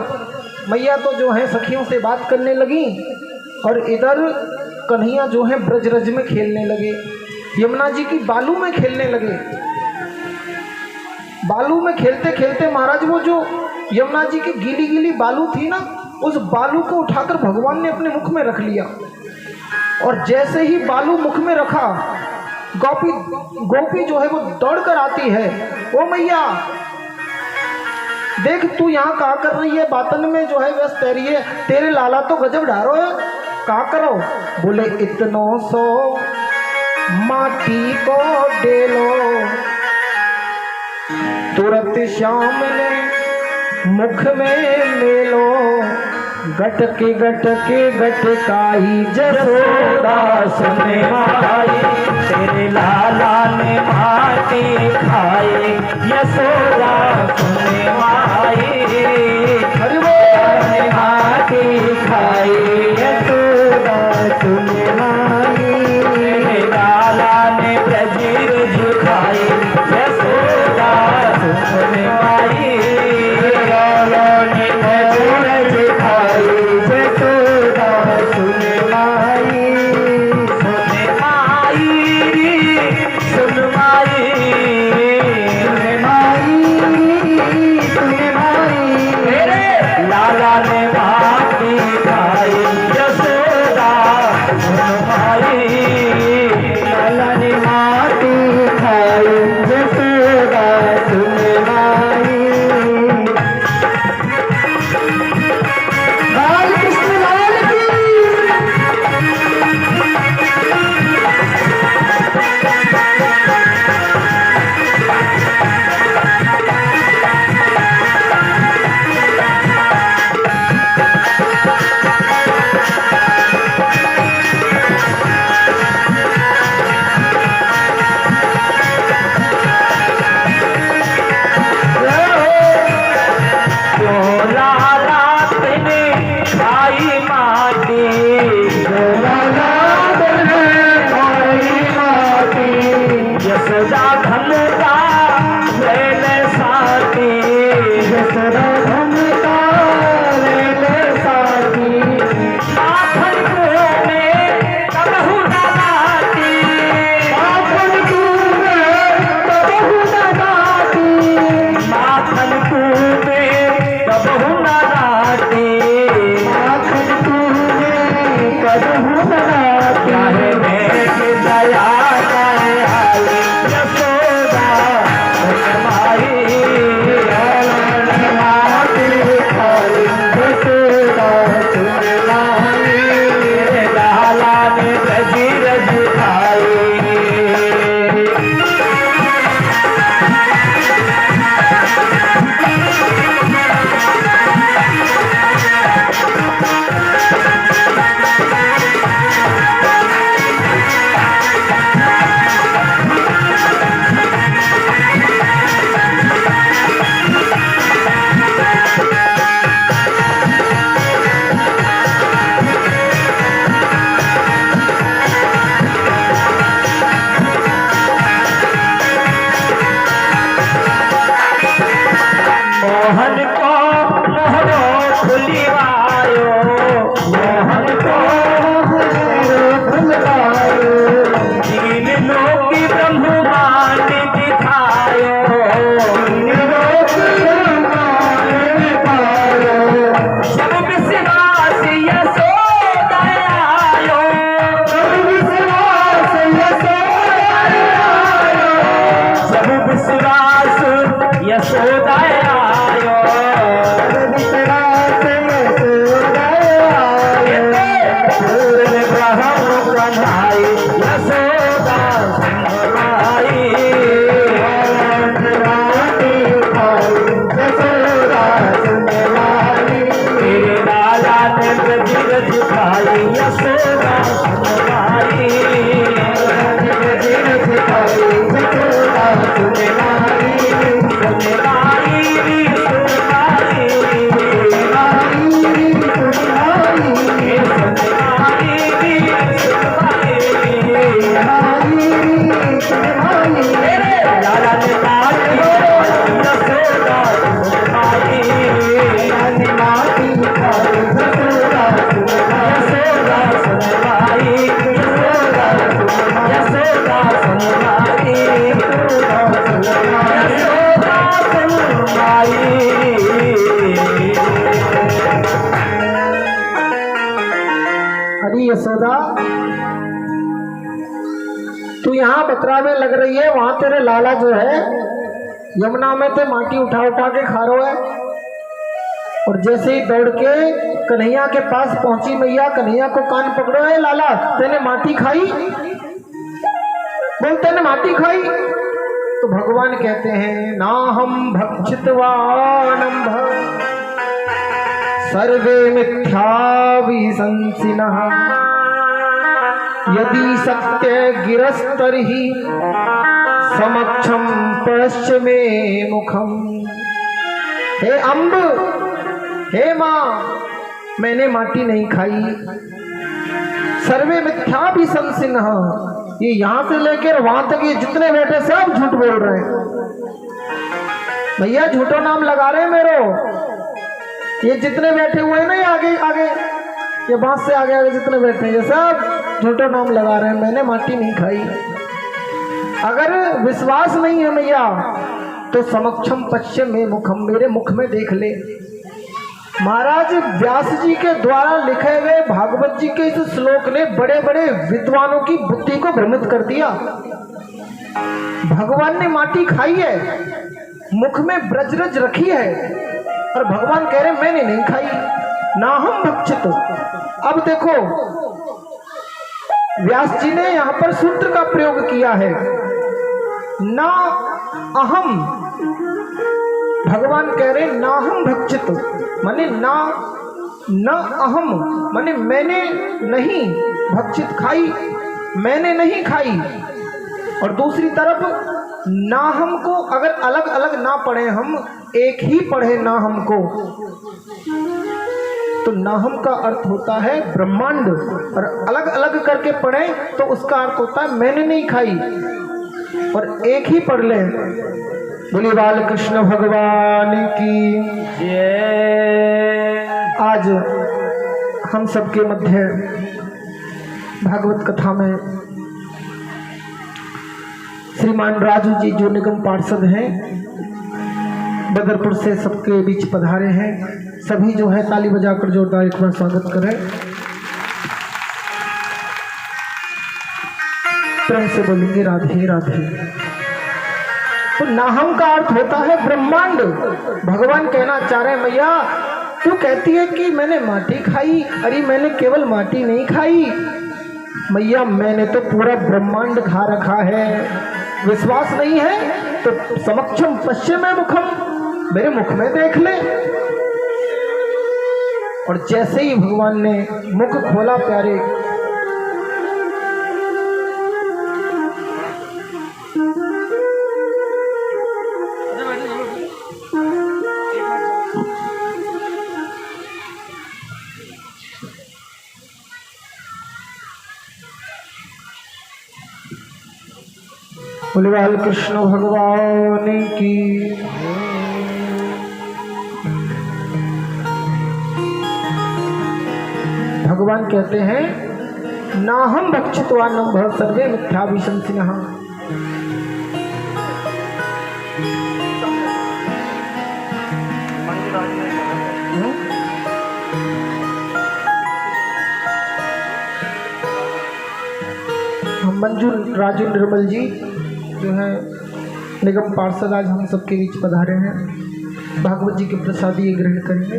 मैया तो जो है सखियों से बात करने लगी और इधर कन्हैया जो है ब्रजरज में खेलने लगे, यमुना जी की बालू में खेलने लगे। बालू में खेलते खेलते महाराज वो जो यमुना जी की गीली गीली बालू थी ना, उस बालू को उठाकर भगवान ने अपने मुख में रख लिया। और जैसे ही बालू मुख में रखा, गोपी जो है वो दौड़ कर आती है, ओ मैया देख तू यहाँ क्या कर रही है, बातन में जो है व्यस्त तैरी है, तेरे लाला तो गजब ढारो है, क्या करो। बोले इतनो सो माटी को डेलो, तुरंत श्याम ने मुख में मेलो, गटके गटकाई जसोदा सुने माई, तेरे लाला ने माटी खाई यशोदा सुने माई, अरे वो माटी खाई यशोदा सुने माई, तेरे लाला ने ब्रज खाई यशोदा सुने माई, लाला ने ब्रज खाई यशोदा सुने माई, सुने माई सुन माई, सुने माई सुने माई, लाला ने माटी खाई दया करे आई यशोदा माई माटी खाई यशोदा सुनलाई लाला ने रजी रजी खाई मोहन को मोहरो खुलिवायो मोहन को मोहरो खुलवायो तीन लोक ब्रह्मांड दिखायो तीन लोक ब्रह्मांड दिखायो सब विश्वास यशोदा आयो सब विश्वास यशोदा आयो सब विश्वास यशोदा यशोदा तू यहाँ बतरावे लग रही है, वहां तेरे लाला जो है यमुना में ते माटी उठा उठा के खा रहा है। और जैसे ही दौड़ के कन्हैया के पास पहुंची मैया, कन्हैया को कान पकड़ो, है लाला तेने माटी खाई, बोल तेने माटी खाई। तो भगवान कहते हैं ना हम भक्षितवानम सर्वे मिथ्या विसंसिनः यदि सत्य गिरस्तर्हि समक्षम पश्च मे मुखम। हे अम्ब, हे माँ, मैंने माटी नहीं खाई। सर्वे मिथ्या विसंसिनः, ये यहाँ से लेकर वहां तक ये जितने बैठे सब झूठ बोल रहे हैं। भैया झूठो नाम लगा रहे हैं मेरो। ये जितने बैठे हुए हैं ना, ये आगे आगे ये बांस से आगे आगे जितने बैठे हैं ये सब झूठो नाम लगा रहे हैं, मैंने माटी नहीं खाई। अगर विश्वास नहीं है मैया तो समक्षम पश्चिम में मुखम, मेरे मुख में देख ले। महाराज व्यास जी के द्वारा लिखे गए भागवत जी के इस श्लोक ने बड़े बड़े विद्वानों की बुद्धि को भ्रमित कर दिया। भगवान ने माटी खाई है, मुख में ब्रजरज रखी है, और भगवान कह रहे मैंने नहीं खाई, ना हम भक्षित। अब देखो व्यास जी ने यहां पर सूत्र का प्रयोग किया है, ना अहम। भगवान कह रहे ना हम भक्षित, माने ना न अहम, माने मैंने नहीं भक्षित खाई, मैंने नहीं खाई। और दूसरी तरफ ना हमको अगर अलग अलग ना पढ़े, हम एक ही पढ़े ना हमको, तो नाहम का अर्थ होता है ब्रह्मांड, और अलग अलग करके पढ़े तो उसका अर्थ होता है मैंने नहीं खाई। और एक ही पढ़ ले। बोली बाल कृष्ण भगवान की जय। आज हम सबके मध्य भागवत कथा में श्रीमान राजू जी जो निगम पार्षद हैं बदरपुर से सबके बीच पधारे हैं। सभी जो है ताली बजाकर जोरदार एक बार स्वागत करें। प्रेम से बोलेंगे राधे राधे। तो नाहम का अर्थ होता है ब्रह्मांड। भगवान कहना चाह रहे हैं मैया तू कहती है कि मैंने माटी खाई, अरे मैंने केवल माटी नहीं खाई मैया, मैंने तो पूरा ब्रह्मांड खा रखा है। विश्वास नहीं है तो समक्षम पश्चिम मुखम, मेरे मुख में देख ले। और जैसे ही भगवान ने मुख खोला प्यारे, बोले कृष्ण भगवान की। भगवान कहते हैं नाहम भक्षित्वा नभः सर्वे मिथ्याभिशंसिनः। हम मंजू राजू निर्मल जी जो है निगम पार्षद आज हम सबके बीच पधारे हैं। भागवत जी के प्रसादी ग्रहण करेंगे।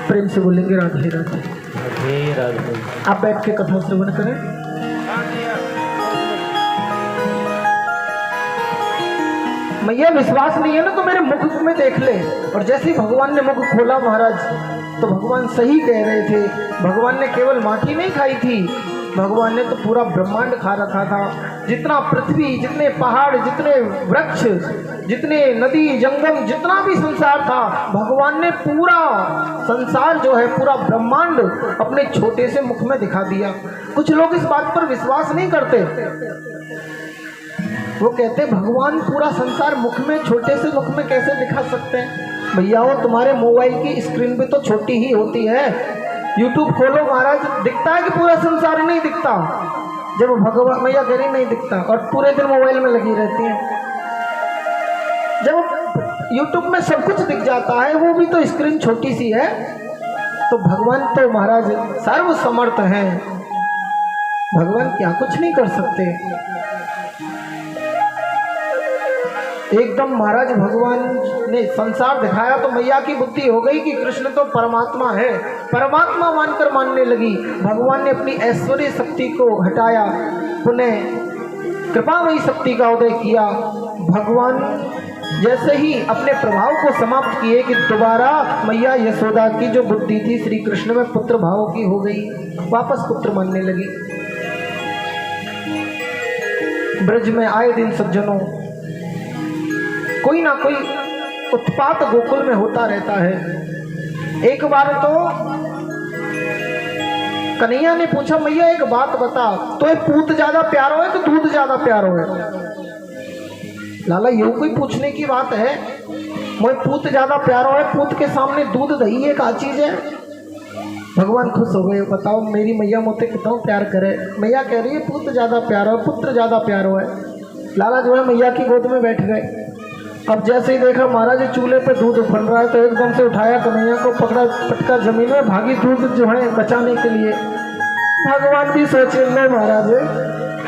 प्रेम से बोलेंगे राधे राधे। राधे राधे। आप बैठ के कथा श्रवण करें। मैया विश्वास नहीं है ना तो मेरे मुख में देख ले। और जैसे ही भगवान ने मुख खोला महाराज, तो भगवान सही कह रहे थे। भगवान ने केवल माटी नहीं खाई थी, भगवान ने तो पूरा ब्रह्मांड खा रखा था। जितना पृथ्वी, जितने पहाड़, जितने वृक्ष, जितने नदी जंगम, जितना भी संसार था, भगवान ने पूरा संसार जो है, पूरा ब्रह्मांड अपने छोटे से मुख में दिखा दिया। कुछ लोग इस बात पर विश्वास नहीं करते। वो कहते भगवान पूरा संसार मुख में, छोटे से मुख में कैसे दिखा सकते हैं? भैया वो तुम्हारे मोबाइल की स्क्रीन भी तो छोटी ही होती है। यूट्यूब खोलो महाराज, दिखता है कि पूरा संसार नहीं दिखता। जब भगवान मैया कह रही नहीं दिखता और पूरे दिन मोबाइल में लगी रहती हैं। जब यूट्यूब में सब कुछ दिख जाता है, वो भी तो स्क्रीन छोटी सी है। तो भगवान तो महाराज सर्व समर्थ हैं, भगवान क्या कुछ नहीं कर सकते। एकदम महाराज भगवान ने संसार दिखाया तो मैया की बुद्धि हो गई कि कृष्ण तो परमात्मा है, परमात्मा मानकर मानने लगी। भगवान ने अपनी ऐश्वर्य शक्ति को हटाया, पुनः कृपामयी शक्ति का उदय किया। भगवान जैसे ही अपने प्रभाव को समाप्त किए कि दोबारा मैया यशोदा की जो बुद्धि थी श्री कृष्ण में पुत्र भाव की हो गई, वापस पुत्र मानने लगी। ब्रज में आए दिन सज्जनों कोई ना कोई उत्पात गोकुल में होता रहता है। एक बार तो कन्हैया ने पूछा मैया एक बात बता, तो ये पूत ज्यादा प्यारो है तो दूध ज्यादा प्यारो है? लाला ये कोई पूछने की बात है? मोए पूत ज्यादा प्यारो है, पूत के सामने दूध दही एक आ चीज है। भगवान खुश हो गए, बताओ मेरी मैया मोते कितना प्यार करे। मैया कह रही है पूत ज्यादा प्यारो है, पुत्र ज्यादा प्यारो है। लाला जो है मैया की गोद में बैठ गए। अब जैसे ही देखा महाराज चूल्हे पे दूध उफल रहा है तो एकदम से उठाया कन्हैया को, पकड़ा पटका जमीन में, भागी दूध जो है बचाने के लिए। भगवान भी सोचे नहीं महाराज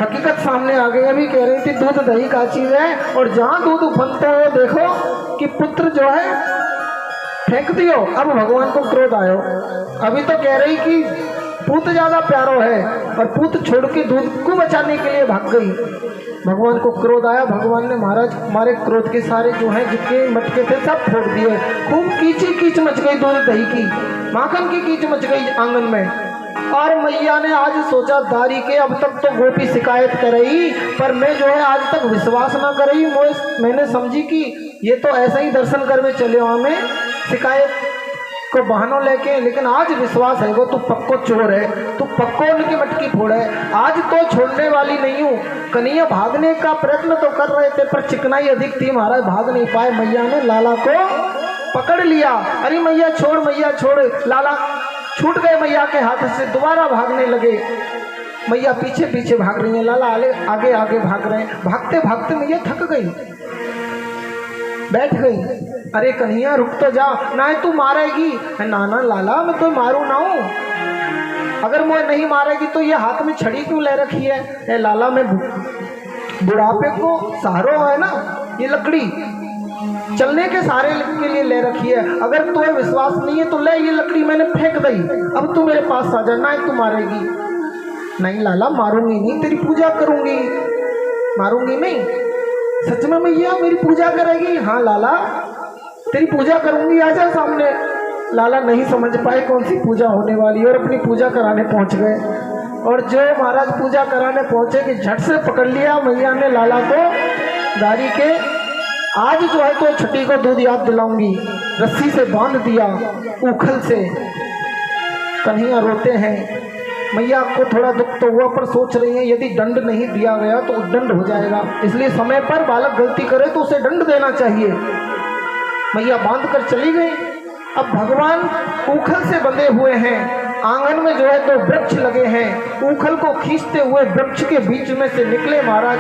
हकीकत सामने आ गई। अभी कह रही थी दूध दही का चीज है, और जहाँ दूध उफलता है देखो कि पुत्र जो है फेंक दियो। अब भगवान को क्रोध आयो। अभी तो कह रही कि पूत ज्यादा प्यारो है, और पूत छोड़ के दूध को बचाने के लिए भाग गई। भगवान को क्रोध आया। भगवान ने महाराज हमारे क्रोध के सारे जो हैं जितने मटके थे सब फोड़ दिए। खूब कीची कीच मच गई दूध दही की, माखन की कीच मच गई आंगन में। और मैया ने आज सोचा दारी के अब तक तो गोपी शिकायत कर रही, पर मैं जो है आज तक विश्वास ना कर रही। मैंने समझी कि ये तो ऐसे ही दर्शन करने चले हमें शिकायत को बहानों लेके, लेकिन आज विश्वास है वो तू पक्को चोर है, तू पक्को उनकी मटकी फोड़ है। आज तो छोड़ने वाली नहीं हूँ। कन्हैया भागने का प्रयत्न तो कर रहे थे पर चिकनाई अधिक थी महाराज, भाग नहीं पाए। मैया ने लाला को पकड़ लिया। अरे मैया छोड़, मैया छोड़। लाला छूट गए मैया के हाथ से, दोबारा भागने लगे। मैया पीछे पीछे भाग रही है, लाला आगे आगे भाग रहे हैं। भागते भागते मैया थक गई। बैठ गई। अरे कन्हैया रुक तो जा, ना तू मारेगी। ना ना लाला मैं तो मारू ना हूँ, अगर मैं नहीं मारेगी तो ये हाथ में छड़ी क्यों ले रखी है? लाला मैं बुढ़ापे को सहारो है ना, ये लकड़ी चलने के सहारे के लिए ले रखी है। अगर तुम्हें विश्वास नहीं है तो ले, ये लकड़ी मैंने फेंक दी, अब तू मेरे पास आ जा। ना तू मारेगी। नहीं लाला मारूंगी नहीं, तेरी पूजा करूंगी। मारूंगी नहीं? सच में मैया मेरी पूजा करेगी? हाँ लाला तेरी पूजा करूंगी, आजा सामने। लाला नहीं समझ पाए कौन सी पूजा होने वाली और अपनी पूजा कराने पहुंच गए। और जो महाराज पूजा कराने पहुंचे कि झट से पकड़ लिया मैया ने लाला को दाढ़ी के। आज जो है तो छठी को दूध याद दिलाऊंगी, रस्सी से बांध दिया उखल से। कन्हैया रोते हैं, मैया को थोड़ा दुख तो हुआ पर सोच रही है यदि दंड नहीं दिया गया तो उद्दंड हो जाएगा, इसलिए समय पर बालक गलती करे तो उसे दंड देना चाहिए। मैया बांध कर चली गई। अब भगवान उखल से बंधे हुए हैं, आंगन में जो है तो वृक्ष लगे हैं, उखल को खींचते हुए वृक्ष के बीच में से निकले महाराज।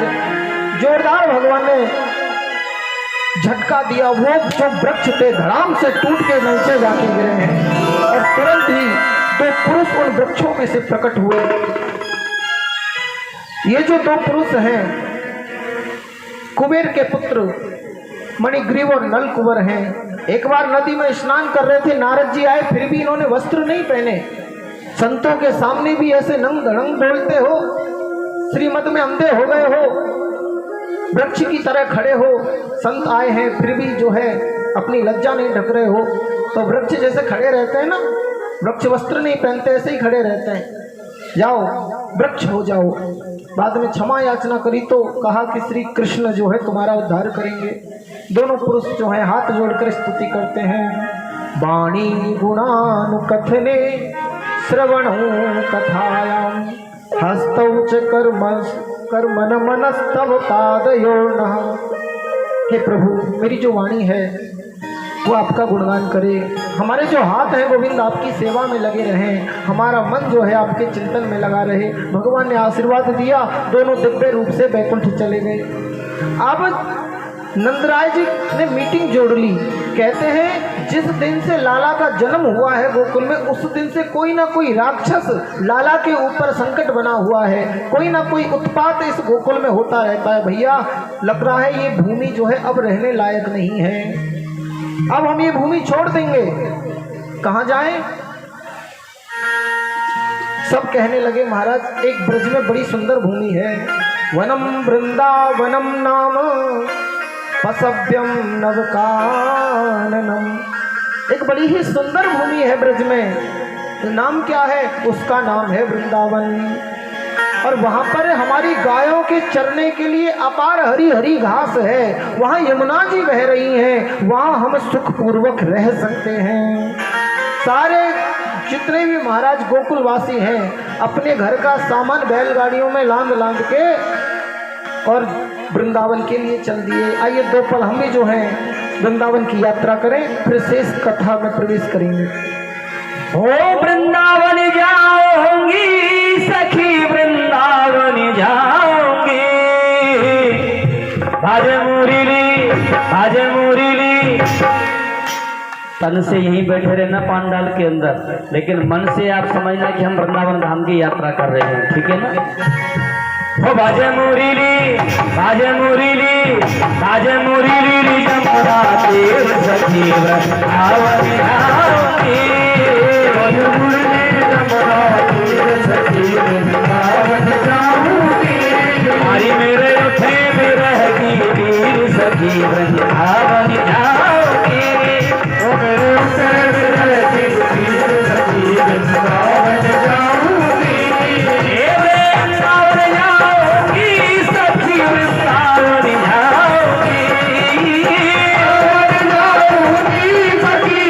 जोरदार भगवान ने झटका दिया, वो जो वृक्ष थे धड़ाम से टूट के नीचे जाके गिरे हैं और तुरंत ही दो पुरुष उन वृक्षों में से प्रकट हुए। ये जो दो पुरुष हैं कुबेर के पुत्र मणिग्रीव और नल कुंवर हैं। एक बार नदी में स्नान कर रहे थे, नारद जी आए, फिर भी इन्होंने वस्त्र नहीं पहने। संतों के सामने भी ऐसे नंग धड़ंग बोलते हो, श्रीमत में अंधे हो गए हो, वृक्ष की तरह खड़े हो। संत आए हैं फिर भी जो है अपनी लज्जा नहीं ढक रहे हो। तो वृक्ष जैसे खड़े रहते हैं ना, वृक्ष वस्त्र नहीं पहनते, ऐसे ही खड़े रहते हैं। जाओ वृक्ष हो जाओ। बाद में क्षमा याचना करी तो कहा कि श्री कृष्ण जो है तुम्हारा उद्धार करेंगे। दोनों पुरुष जो है हाथ जोड़कर स्तुति करते हैं। वाणी गुणानुकथने श्रवणों कथायाम हस्तौ च कर्मन मनस्तव पादयोर्नः। हे प्रभु मेरी जो वाणी है वो आपका गुणगान करे, हमारे जो हाथ हैं गोविंद आपकी सेवा में लगे रहें, हमारा मन जो है आपके चिंतन में लगा रहे। भगवान ने आशीर्वाद दिया, दोनों दिव्य रूप से बैकुंठ चले गए। अब नंदराय जी ने मीटिंग जोड़ ली। कहते हैं जिस दिन से लाला का जन्म हुआ है गोकुल में, उस दिन से कोई ना कोई राक्षस लाला के ऊपर संकट बना हुआ है, कोई ना कोई उत्पात इस गोकुल में होता रहता है। भैया लग रहा है ये भूमि जो है अब रहने लायक नहीं है, अब हम ये भूमि छोड़ देंगे, कहाँ जाएं? सब कहने लगे महाराज एक ब्रज में बड़ी सुंदर भूमि है, वनम वृंदावनम नाम पसव्यम नवकाननम। एक बड़ी ही सुंदर भूमि है ब्रज में, नाम क्या है? उसका नाम है वृंदावन। और वहाँ पर हमारी गायों के चरने के लिए अपार हरी हरी घास है, वहाँ यमुना जी बह रही हैं, वहाँ हम सुखपूर्वक रह सकते हैं। सारे जितने भी महाराज गोकुलवासी हैं अपने घर का सामान बैलगाड़ियों में लांद लांद के और वृंदावन के लिए चल दिए। आइए दो पल हम भी जो हैं वृंदावन की यात्रा करें, फिर शेष कथा में प्रवेश करेंगे। ओ वृंदावन जाऊंगी सखी, वृंदावन जाऊंगी, आज मुरली। तन से यहीं बैठे रहना पांडाल के अंदर, लेकिन मन से आप समझना कि हम वृंदावन धाम की यात्रा कर रहे हैं, ठीक है ना? ओ बाजे मुरली जमुना तीर सखी वृंदावन जाऊंगी, बाजे मुरली जमुना तीर सखी वृंदावन जाऊंगी, हमारी मेरे उठे में रहेगी वीर सखी वृंदावन जाऊंगी, ओ मेरे उठे में रहेगी वीर सखी वृंदावन जाऊंगी, सखी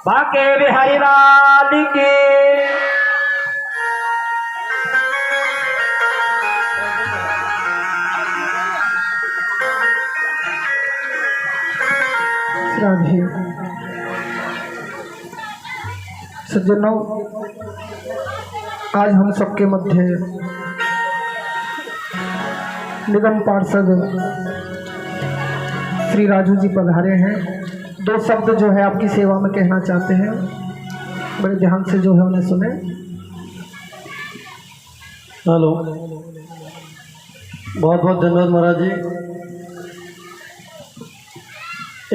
बाके बिहारी लाल की। राधे सज्जनों, आज हम सबके मध्य निगम पार्षद श्री राजू जी पधारे हैं। दो शब्द जो है आपकी सेवा में कहना चाहते हैं, बड़े ध्यान से जो है उन्हें सुने। हेलो, बहुत बहुत धन्यवाद महाराज जी।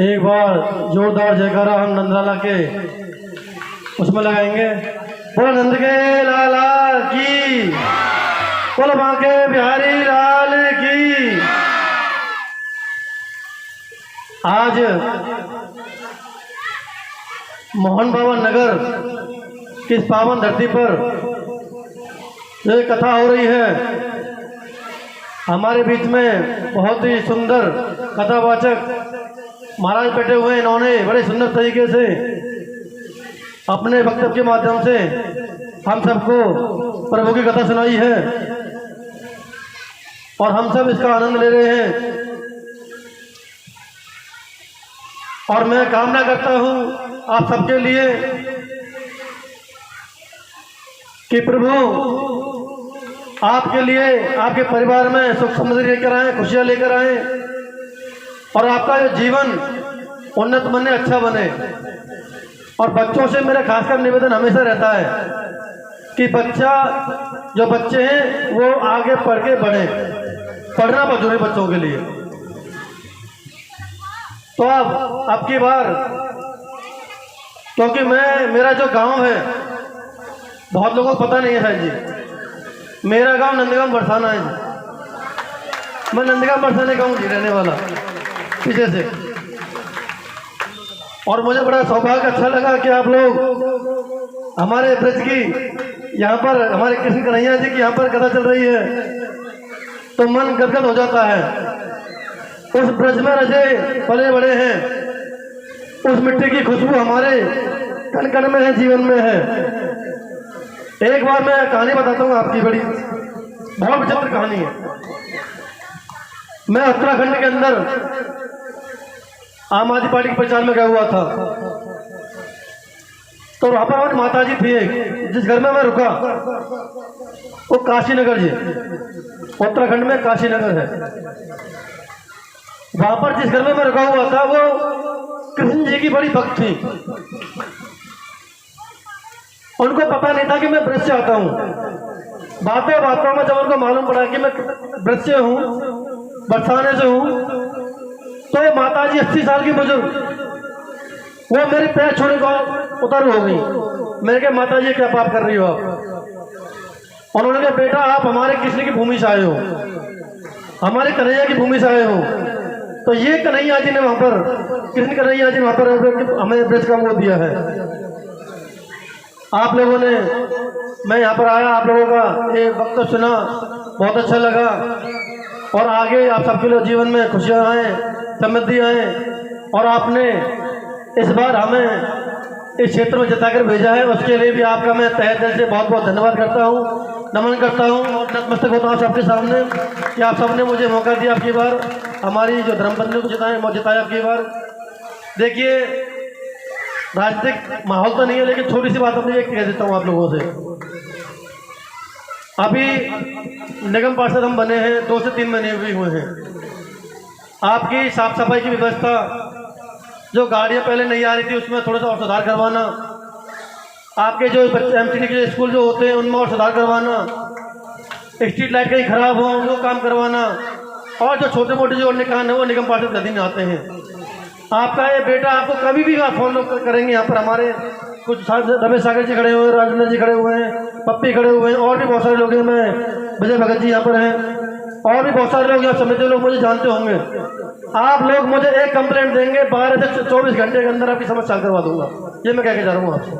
एक बार जोरदार जयकारा हम नंदलाला के उसमें लगाएंगे। बोलो नंद के लाला की, बोलो बांके बिहारी लाल की। आज मोहन बाबा नगर की इस पावन धरती पर जो कथा हो रही है, हमारे बीच में बहुत ही सुंदर कथावाचक महाराज बैठे हुए हैं। इन्होंने बड़े सुंदर तरीके से अपने वक्तव्य के माध्यम से हम सबको प्रभु की कथा सुनाई है और हम सब इसका आनंद ले रहे हैं। और मैं कामना करता हूं आप सबके लिए कि प्रभु आपके लिए, आपके परिवार में सुख समृद्धि लेकर आए, खुशियाँ लेकर आए और आपका जो जीवन उन्नत बने, अच्छा बने। और बच्चों से मेरा खासकर निवेदन हमेशा रहता है कि जो बच्चे हैं वो आगे पढ़ के बढ़े। पढ़ना बहुत जरूरी बच्चों के लिए। तो अब की बार, क्योंकि मेरा जो गांव है बहुत लोगों को पता नहीं है जी, मेरा गांव नंदगांव बरसाना है जी। मैं नंदगांव बरसाने गांव जी रहने वाला पीछे से। और मुझे बड़ा सौभाग्य अच्छा लगा कि आप लोग हमारे ब्रज की यहाँ पर, हमारे कृष्ण कन्हैया जी की यहाँ पर कथा चल रही है तो मन गदगद हो जाता है। उस ब्रज में रजे पले बड़े हैं, उस मिट्टी की खुशबू हमारे कण कण में है, जीवन में है। एक बार मैं कहानी बताता हूँ आपकी, बड़ी बहुत विचित्र कहानी है। मैं उत्तराखंड के अंदर आम आदमी पार्टी के प्रचार में गया हुआ था। तो वहां पर हमारी माता जी थी, जिस घर में मैं रुका वो काशीनगर जी, उत्तराखंड में काशीनगर है। वहां पर जिस घर में मैं रुका हुआ था वो कृष्ण जी की बड़ी भक्त थी। उनको पता नहीं था कि मैं ब्रज से आता हूँ। बातों में जब उनको मालूम पड़ा कि मैं ब्रज से हूँ, बरसाने से हूँ, तो माता जी 80 साल की बुजुर्ग, वो मेरे पैर छूने को उतर हो गई। मैंने कहा माता जी क्या पाप कर रही हो आप? उन्होंने कहा बेटा आप हमारे कृष्ण की भूमि से आए हो, हमारे कन्हैया की भूमि से आए हो। तो ये कन्हैया जी ने वहां पर, कृष्ण कन्हैया जी ने वहां पर हमें ब्रज का मोह दिया है। आप लोगों ने, मैं यहाँ पर आया, आप लोगों का ये वक्त सुना, बहुत अच्छा लगा। और आगे आप सबके लोग जीवन में खुशियाँ आए, समृद्धि आए। और आपने इस बार हमें इस क्षेत्र में जिताकर भेजा है, उसके लिए भी आपका मैं तहे दिल से बहुत बहुत धन्यवाद करता हूँ, नमन करता हूँ और नतमस्तक होता हूँ सबके सामने कि आप सबने मुझे मौका दिया। आपकी बार हमारी जो धर्मपत्नी को जिताया आपकी बार। देखिए राजनीतिक माहौल तो नहीं है, लेकिन छोटी सी बात अपनी एक कह देता हूँ आप लोगों से। अभी निगम पार्षद हम बने हैं, 2 से 3 महीने भी हुए हैं। आपकी साफ सफाई की व्यवस्था, जो गाड़ियाँ पहले नहीं आ रही थी उसमें थोड़ा सा और सुधार करवाना, आपके जो एमसीडी के स्कूल जो होते हैं उनमें और सुधार करवाना, स्ट्रीट लाइट कहीं खराब हो उनको काम करवाना, और जो छोटे मोटे जो अन्य काम है वो निगम पार्षद नदी में आते हैं। आपका ये बेटा आपको कभी भी आप फोन करेंगे, यहाँ पर हमारे कुछ रमेश सागर जी खड़े हुए हैं, राजेंद्र जी खड़े हुए हैं, पप्पी खड़े हुए हैं, और भी बहुत सारे लोग हैं, मैं विजय भगत जी यहाँ पर हैं, और भी बहुत सारे लोग यहाँ समझते लोग मुझे जानते होंगे। आप लोग मुझे एक कंप्लेंट देंगे, 12 से 24 घंटे के अंदर आपकी समस्या करवा दूंगा, ये मैं कह के जा रहा हूँ आपसे।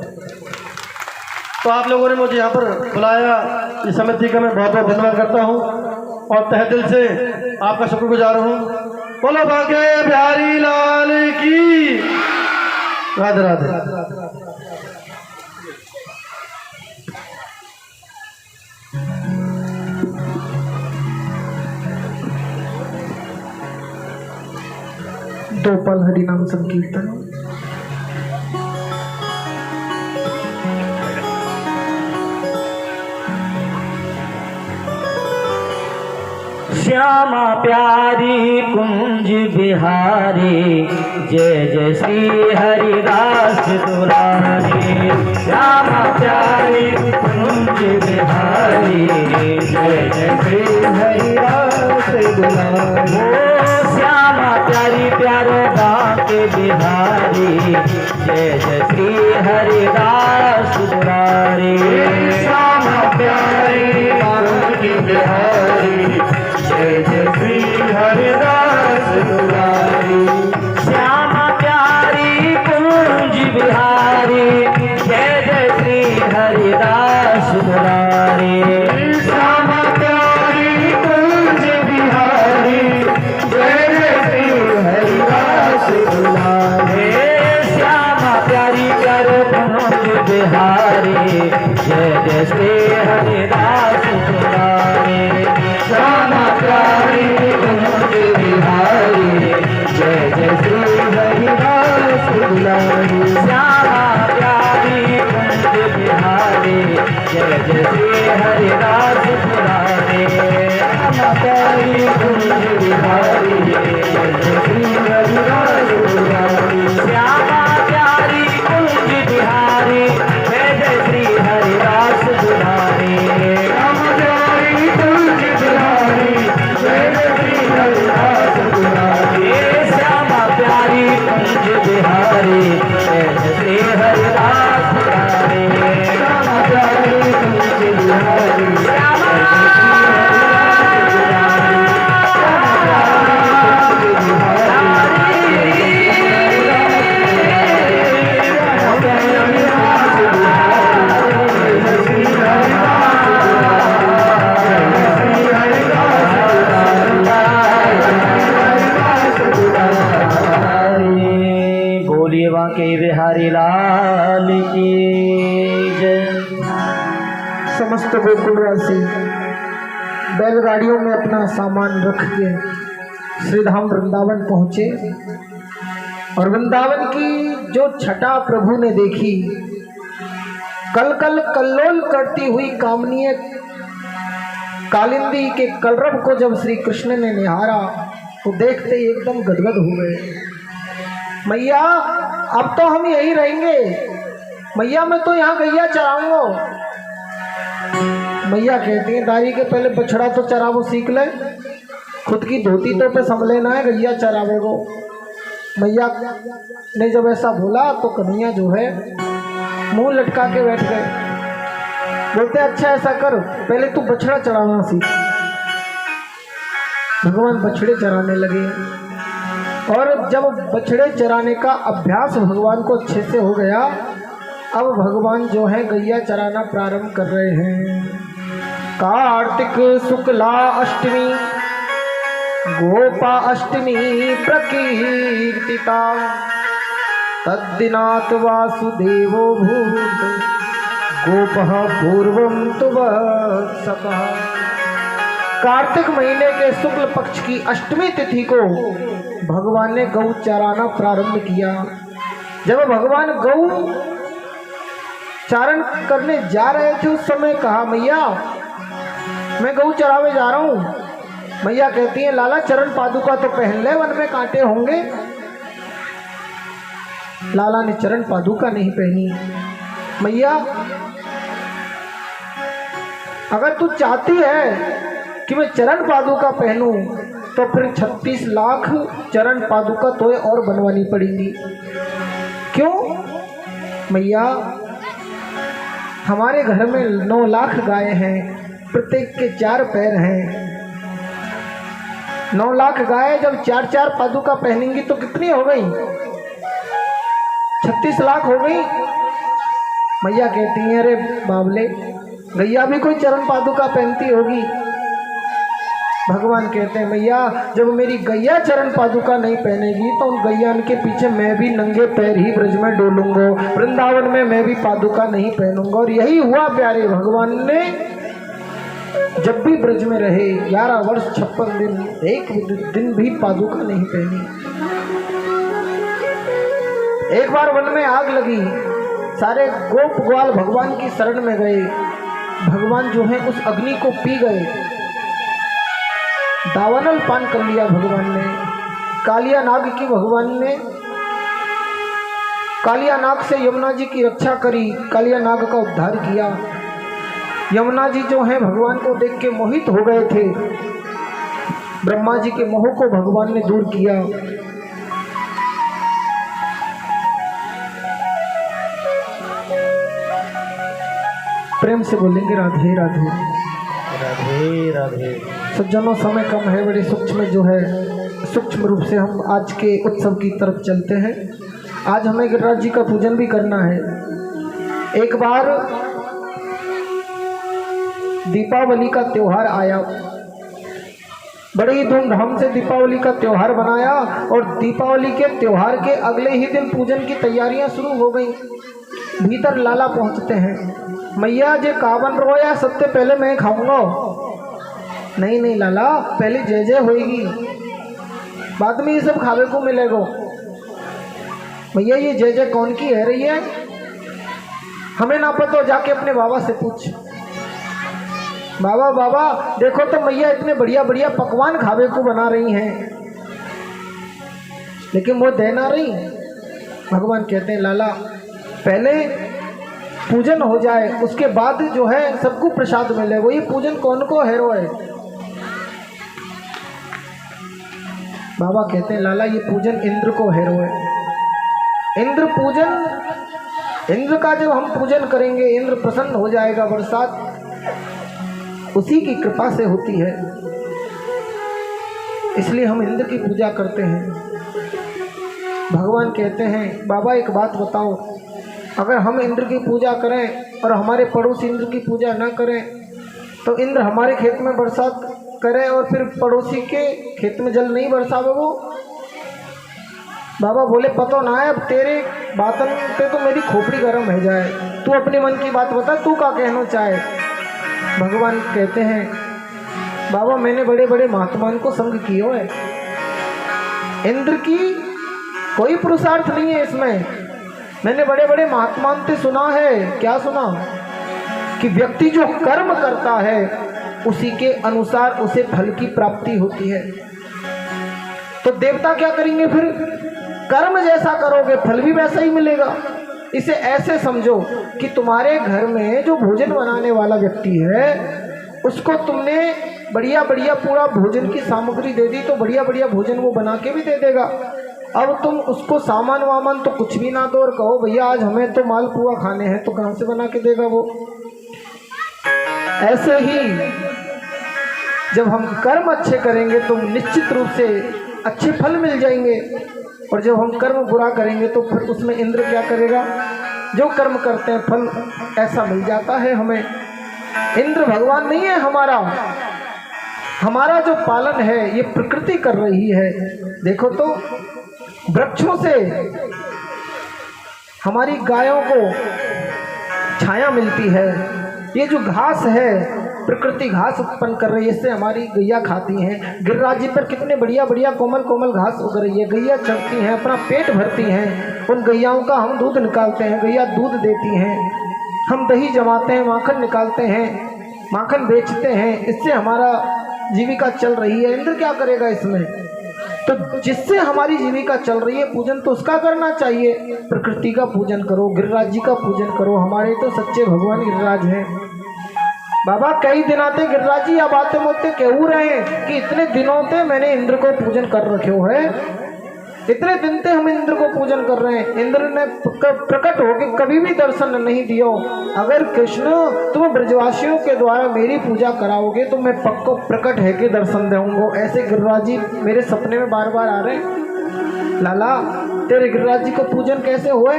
तो आप लोगों ने मुझे यहाँ पर बुलाया, इस समिति का मैं बहुत बहुत धन्यवाद करता हूँ और तहे दिल से आपका शुक्रगुजार हूँ। बोलो बांके बिहारी लाल की, राधे राधे। दो पल हरिनाम संकीर्तन। श्यामा प्यारी कुंज बिहारी, जय जय श्री हरिदास दुलारी। श्यामा प्यारी कुंज बिहारी, जय जय श्री हरिदास दुलारी। श्यामा प्यारी प्यारो बांके बिहारी, जय जय श्री हरिदास दुलारी। श्यामा प्यारी कुंज बिहारी, जय जय श्री हरिदास दुलारी। श्यामा प्यारी कुंज बिहारी, जय जय श्री हरिदास दुलारी। श्यामा प्यारी कुंज बिहारी, जय जय श्री हरिदास दुलारी। श्यामा प्यारी प्यारो कुंज बिहारी, बैलगाड़ियों में अपना सामान रख के श्रीधाम वृंदावन पहुंचे और वृंदावन की जो छटा प्रभु ने देखी, कल कल कल्लोल करती हुई कामनीय कालिंदी के कलरव को जब श्री कृष्ण ने निहारा तो देखते ही एकदम गदगद हो गए। मैया अब तो हम यही रहेंगे, मैया मैं तो यहाँ गैया चराऊंगा। मैया कहती है दारी के पहले बछड़ा तो चरावो सीख ले, खुद की धोती तो पे संभले ना है गैया चरावे को। मैया ने जब ऐसा बोला तो कन्हैया जो है मुंह लटका के बैठ गए। बोलते अच्छा ऐसा कर, पहले तू बछड़ा चराना सीख। भगवान बछड़े चराने लगे और जब बछड़े चराने का अभ्यास भगवान को अच्छे से हो गया, अब भगवान जो है गैया चराना प्रारंभ कर रहे हैं। कार्तिक शुक्ला अष्टमी गोपा अष्टमी प्रकीर्तिता तद्दिनात् वासुदेवो भूत गोपः पूर्वं तु वत्सकः। कार्तिक महीने के शुक्ल पक्ष की अष्टमी तिथि को भगवान ने गौ चराना प्रारंभ किया। जब भगवान गौ चारण करने जा रहे थे उस समय कहा मैया मैं गौ चरावे जा रहा हूँ। मैया कहती है लाला चरण पादुका तो पहन ले, वन में कांटे होंगे। लाला ने चरण पादुका नहीं पहनी। मैया अगर तू चाहती है कि मैं चरण पादुका पहनूं तो फिर 36 लाख चरण पादुका तोय और बनवानी पड़ेगी। क्यों मैया? हमारे घर में 9 लाख गाय हैं, प्रत्येक के 4 पैर हैं। 9 लाख गाय जब 4-4 पादुका पहनेंगी तो कितनी हो गई? 36 लाख हो गई। मैया कहती है अरे बाबले गैया भी कोई चरण पादुका पहनती होगी। भगवान कहते हैं मैया जब मेरी गैया चरण पादुका नहीं पहनेगी तो उन गैया के पीछे मैं भी नंगे पैर ही ब्रज में डोलूंगा, वृंदावन में मैं भी पादुका नहीं पहनूंगा। और यही हुआ प्यारे। भगवान ने जब भी ब्रज में रहे 11 वर्ष 56 दिन, एक दिन भी पादुका नहीं पहनी। एक बार वन में आग लगी, सारे गोप ग्वाल भगवान की शरण में गए। भगवान जो है उस अग्नि को पी गए, दावानल पान कर लिया भगवान ने। कालिया नाग की भगवान ने कालिया नाग से यमुना जी की रक्षा करी, कालिया नाग का उद्धार किया। यमुना जी जो है भगवान को देख के मोहित हो गए थे। ब्रह्मा जी के मोह को भगवान ने दूर किया। प्रेम से बोलेंगे राधे राधे राधे राधे। सज्जनों समय कम है, बड़े सूक्ष्म जो है सूक्ष्म रूप से हम आज के उत्सव की तरफ चलते हैं। आज हमें गिरिराज जी का पूजन भी करना है। एक बार दीपावली का त्योहार आया, बड़े ही धूमधाम से दीपावली का त्योहार बनाया और दीपावली के त्योहार के अगले ही दिन पूजन की तैयारियां शुरू हो गई। भीतर लाला पहुंचते हैं, मैया जे कावन रो या सबसे पहले मैं खाऊंगा। नहीं नहीं लाला पहले जय जय होएगी, बाद में ये सब खावे को मिलेगा। भैया ये जय जय कौन की है रही है? हमें ना पता, जाके अपने बाबा से पूछ। बाबा बाबा देखो तो मैया इतने बढ़िया बढ़िया पकवान खावे को बना रही हैं, लेकिन वो दे ना रही। भगवान कहते हैं लाला पहले पूजन हो जाए, उसके बाद जो है सबको प्रसाद मिलेगा। ये पूजन कौन को है रोए? बाबा कहते हैं लाला ये पूजन इंद्र को है रोए। इंद्र पूजन, इंद्र का जब हम पूजन करेंगे इंद्र प्रसन्न हो जाएगा, बरसात उसी की कृपा से होती है, इसलिए हम इंद्र की पूजा करते हैं। भगवान कहते हैं बाबा एक बात बताओ, अगर हम इंद्र की पूजा करें और हमारे पड़ोसी इंद्र की पूजा ना करें तो इंद्र हमारे खेत में बरसात करे और फिर पड़ोसी के खेत में जल नहीं बरसावे वो। बाबा बोले पता ना है, अब तेरे बातन पे तो मेरी खोपड़ी गर्म है जाए, तू अपने मन की बात बता, तू क्या कहना चाहे। भगवान कहते हैं बाबा मैंने बड़े बड़े महात्माओं को संग किया है, इंद्र की कोई पुरुषार्थ नहीं है इसमें। मैंने बड़े बड़े महात्माओं से सुना है, क्या सुना, कि व्यक्ति जो कर्म करता है उसी के अनुसार उसे फल की प्राप्ति होती है। तो देवता क्या करेंगे फिर, कर्म जैसा करोगे फल भी वैसा ही मिलेगा। इसे ऐसे समझो कि तुम्हारे घर में जो भोजन बनाने वाला व्यक्ति है उसको तुमने बढ़िया बढ़िया पूरा भोजन की सामग्री दे दी तो बढ़िया बढ़िया भोजन वो बना के भी दे देगा। अब तुम उसको सामान वामान तो कुछ भी ना दो और कहो भैया आज हमें तो मालपुआ खाने हैं, तो कहाँ से बना के देगा वो। ऐसे ही जब हम कर्म अच्छे करेंगे तो निश्चित रूप से अच्छे फल मिल जाएंगे, और जब हम कर्म बुरा करेंगे तो फिर उसमें इंद्र क्या करेगा, जो कर्म करते हैं फल ऐसा मिल जाता है हमें। इंद्र भगवान नहीं है हमारा, हमारा जो पालन है ये प्रकृति कर रही है। देखो तो वृक्षों से हमारी गायों को छाया मिलती है, ये जो घास है प्रकृति घास उत्पन्न कर रही है, इससे हमारी गैया खाती हैं। गिरिराज जी पर कितने बढ़िया बढ़िया कोमल कोमल घास उग रही है, गैया चढ़ती हैं, अपना पेट भरती हैं, उन गैयाओं का हम दूध निकालते हैं, गैया दूध देती हैं, हम दही जमाते हैं, माखन निकालते हैं, माखन बेचते हैं, इससे हमारा जीविका चल रही है। इंद्र क्या करेगा इसमें, तो जिससे हमारी जीविका चल रही है पूजन तो उसका करना चाहिए। प्रकृति का पूजन करो, गिरिराज जी का पूजन करो, हमारे तो सच्चे भगवान गिरिराज हैं। बाबा कई दिन आते गिरिराज जी अब आते मोते कहू रहे हैं कि इतने दिनों से मैंने इंद्र को पूजन कर रखे है, इतने दिन से हम इंद्र को पूजन कर रहे हैं, इंद्र ने प्रकट होकर कभी भी दर्शन नहीं दियो। अगर कृष्ण तुम ब्रजवासियों के द्वारा मेरी पूजा कराओगे तो मैं पक्को प्रकट है के दर्शन दूंगा। ऐसे गिरिराज जी मेरे सपने में बार बार आ रहे हैं। लाला तेरे गिरिराज जी को पूजन कैसे हुए,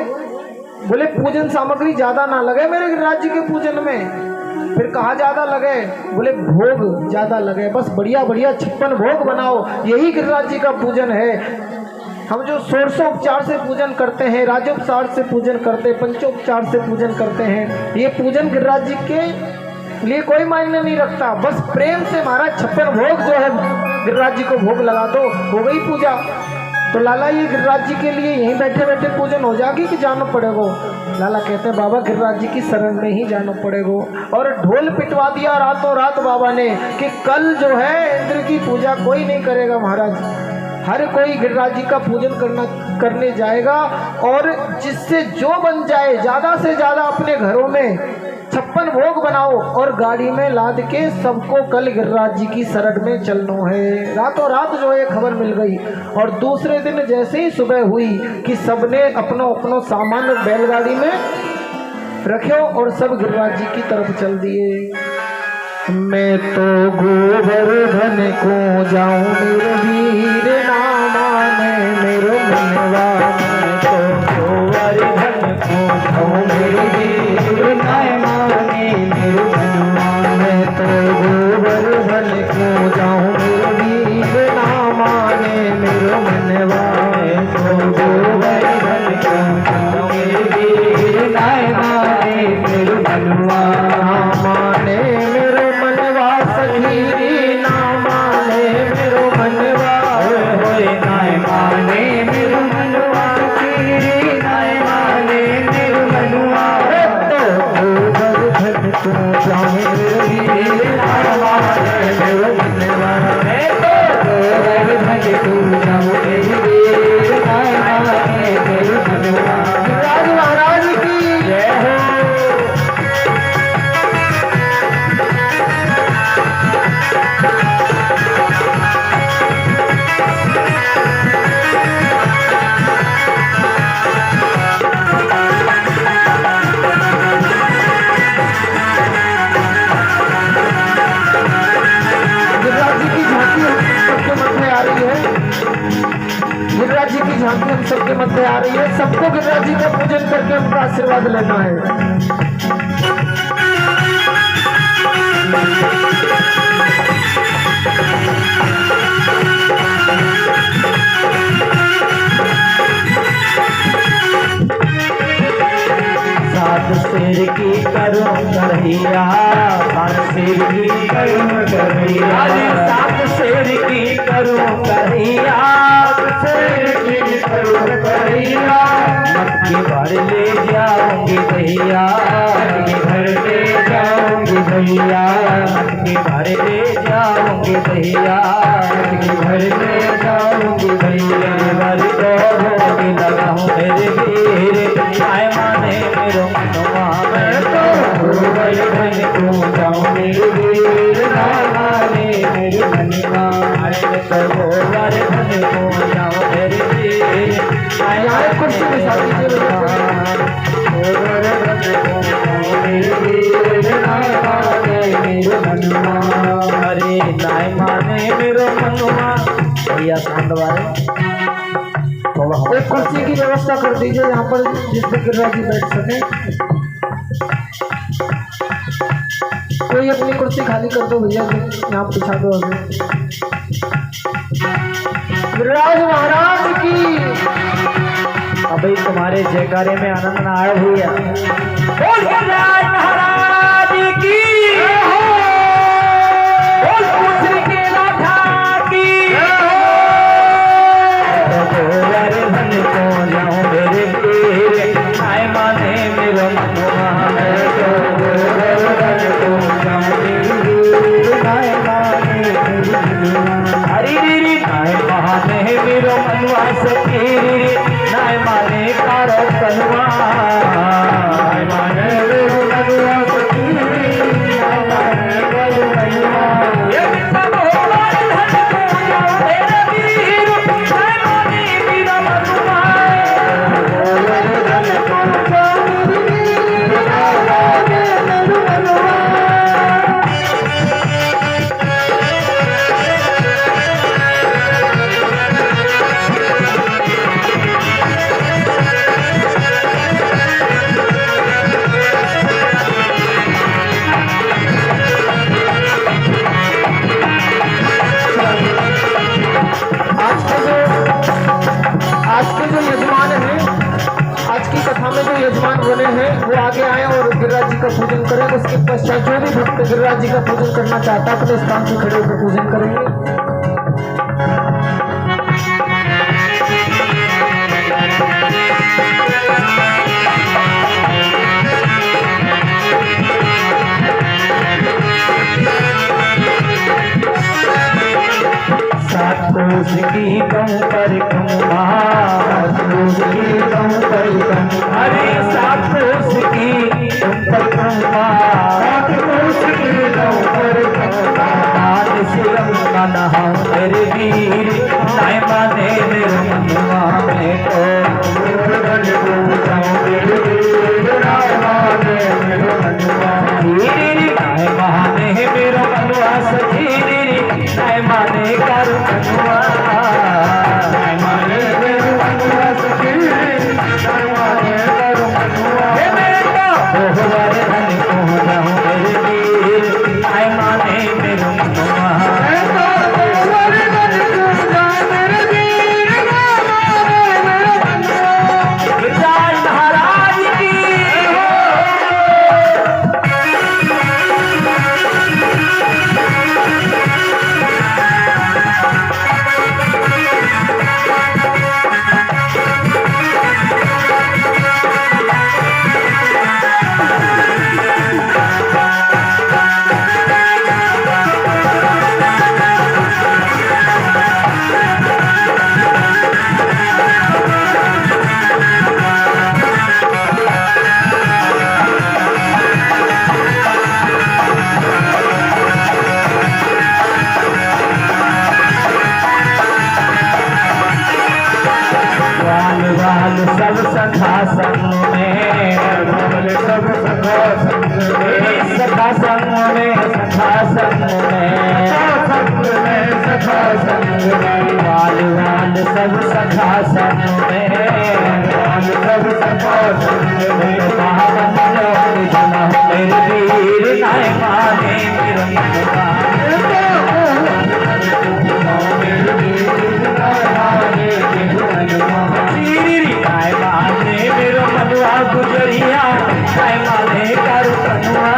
बोले पूजन सामग्री ज्यादा ना लगे मेरे गिरिराज जी के पूजन में। फिर कहाँ ज्यादा लगे, बोले भोग ज्यादा लगे, बस बढ़िया बढ़िया 56 भोग बनाओ, यही गिरिराज जी का पूजन है। हम जो षोडशोपचार से पूजन करते हैं, राजोपचार से पूजन करते हैं, पंचोपचार से पूजन करते हैं, ये पूजन गिरिराज जी के लिए कोई मायने नहीं रखता। बस प्रेम से महाराज 56 भोग जो है गिरिराज जी को भोग लगा दो, हो गई पूजा। तो लाला ये गिरिराज जी के लिए यहीं बैठे बैठे पूजन हो जाएगी कि जाना पड़ेगा। लाला कहते हैं बाबा गिरिराज जी की शरण में ही जाना पड़ेगा। और ढोल पिटवा दिया रातों रात बाबा ने कि कल जो है इंद्र की पूजा कोई नहीं करेगा महाराज, हर कोई गिरिराज जी का पूजन करने जाएगा। और जिससे जो बन जाए ज़्यादा से ज़्यादा अपने घरों में 56 भोग बनाओ और गाड़ी में लाद के सबको कल गिरिराज जी की शरण में चलना है। रातों रात जो है खबर मिल गई। और दूसरे दिन जैसे ही सुबह हुई कि सबने अपना अपना सामान बैलगाड़ी में रखो और सब गिरिराज जी की तरफ चल दिए। मैं तो गोवर्धन को जाऊं मेरे वीर ना माने मेरो मनवा, मैं तो गोवर्धन को जाऊं मेरे वीर ना माने मेरो मनवा, मैं तो गोवर्धन को जाऊं मेरे वीर ना माने मेरो मनवा, मैं तो गोवर्धन को जाऊं मेरे वीर ना माने मेरो मनवा, माने मेरो ना माने मेरो मनवा, होए नाय माने मेरो मनवा, नाय माने मेरो मनवा, तो गोवर्धन को जाऊं मेरे नाय माने मेरो मनवा, तो गोवर्धन को जाऊं मेरे नाय माने मेरो मनवा। राज महाराज की जय हो। गिरिराज जी की झांकी हम सबके मध्य आ रही है, सबको गिरिराज जी का पूजन करके उनका आशीर्वाद लेना है। सात शेर की करूं कन्हैया, सात शेर की करूं कन्हैया, भैया के घर ले जाऊंगी भैया के घर ले जाऊंगी भैया के घर ले जाऊंगी भैया घर तो होगी लगाऊं मेरे वीर आए माने मेरो मनवा मैं तो भूल धन को जाऊं मेरे वीर माने मेरे मनवा मैं तो भूल धन को जाऊं मेरे वीर यहाँ एक कुर्सी में शादी के अरे नाय माने मेरो मनुआ भैया साउंड वाले एक कुर्सी की व्यवस्था कर दीजिए यहाँ पर जिसपे गिरिराज जी बैठ सके। कोई अपनी कुर्सी खाली कर दो भैया जी, यहाँ बिछा दो अभी। गिरिराज महाराज की अभी तुम्हारे जयकारे में आनंद ना आया भैया बोल गिरिराज महाराज की बोल पूछने के लाठा की अरे धन को जाऊं मेरे वीर आए माने मेरो मनवा मैं तो धन को जाऊं मेरे वीर आए माने मेरो मनवा हरी री आए माने मेरो मनवा सखी नाय माने कारो कलवा नाय माने मेरो मनवा सखी नाय माने कलवा ये सब होगा धन को जाओ मेरे वीर नाय माने मेरा मनवा धन को जाओ मेरे वीर नाय माने मेरा मनवा आज के जो यजमान हैं, आज की कथा में जो यजमान बने हैं वो आगे आए और गिरिराज जी का पूजन करें। उसके पश्चात जो भी भक्त गिरिराज जी का पूजन करना चाहता है अपने स्थान से खड़े होकर पूजन करेंगे। सातों की कम पर कम अरे सातों की कम पर कम शिवम का नहा मेरे वीर नाय माने मेरो मनवा में तो नाय माने मेरो मनवा सखी नाय माने करू मनवा नाय माने मेरो मनवा सखी नाय माने करू मनवा हे मेरा भगवान धन को जाऊं मेरे वीर नाय माने मेरो मनवा गिरिराज महाराज की सब सखा संग में सब सखा संग में सखा संग में सखा संग में सखा संग में वाल वाल सब सखा संग में वाल सब सखा संग में जना मेरे वीर नाय माने मेरा मनवा नाय माने मेरो मनवा गुजरिया नाय माने करू कनुआ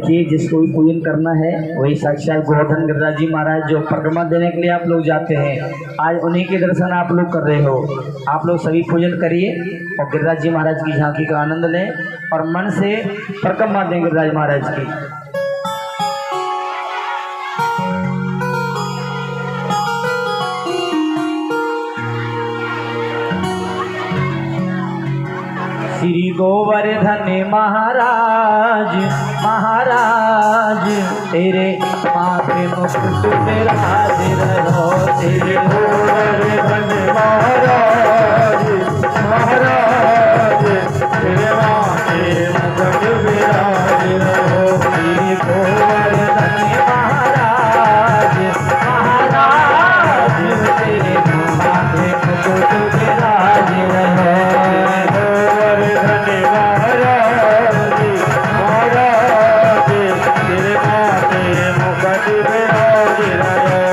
देखिए जिसको भी पूजन करना है वही साक्षात गोवर्धन गिरिराज जी महाराज जो परिक्रमा देने के लिए आप लोग जाते हैं, आज उन्हीं के दर्शन आप लोग कर रहे हो। आप लोग सभी पूजन करिए और गिरिराज जी महाराज की झांकी का आनंद लें और मन से परिक्रमा दें गिरिराज महाराज की। श्री गोवर्धन महाराज महाराज तेरे माथे मुकुट विराज रहो। श्री गोवर्धन महाराज महाराज तेरे माथे मुकुट विराज रहो। श्री गोवर्धन महाराज महाराज तेरे माथे मुकुट विराज रहो। मुकुट विराज रहो,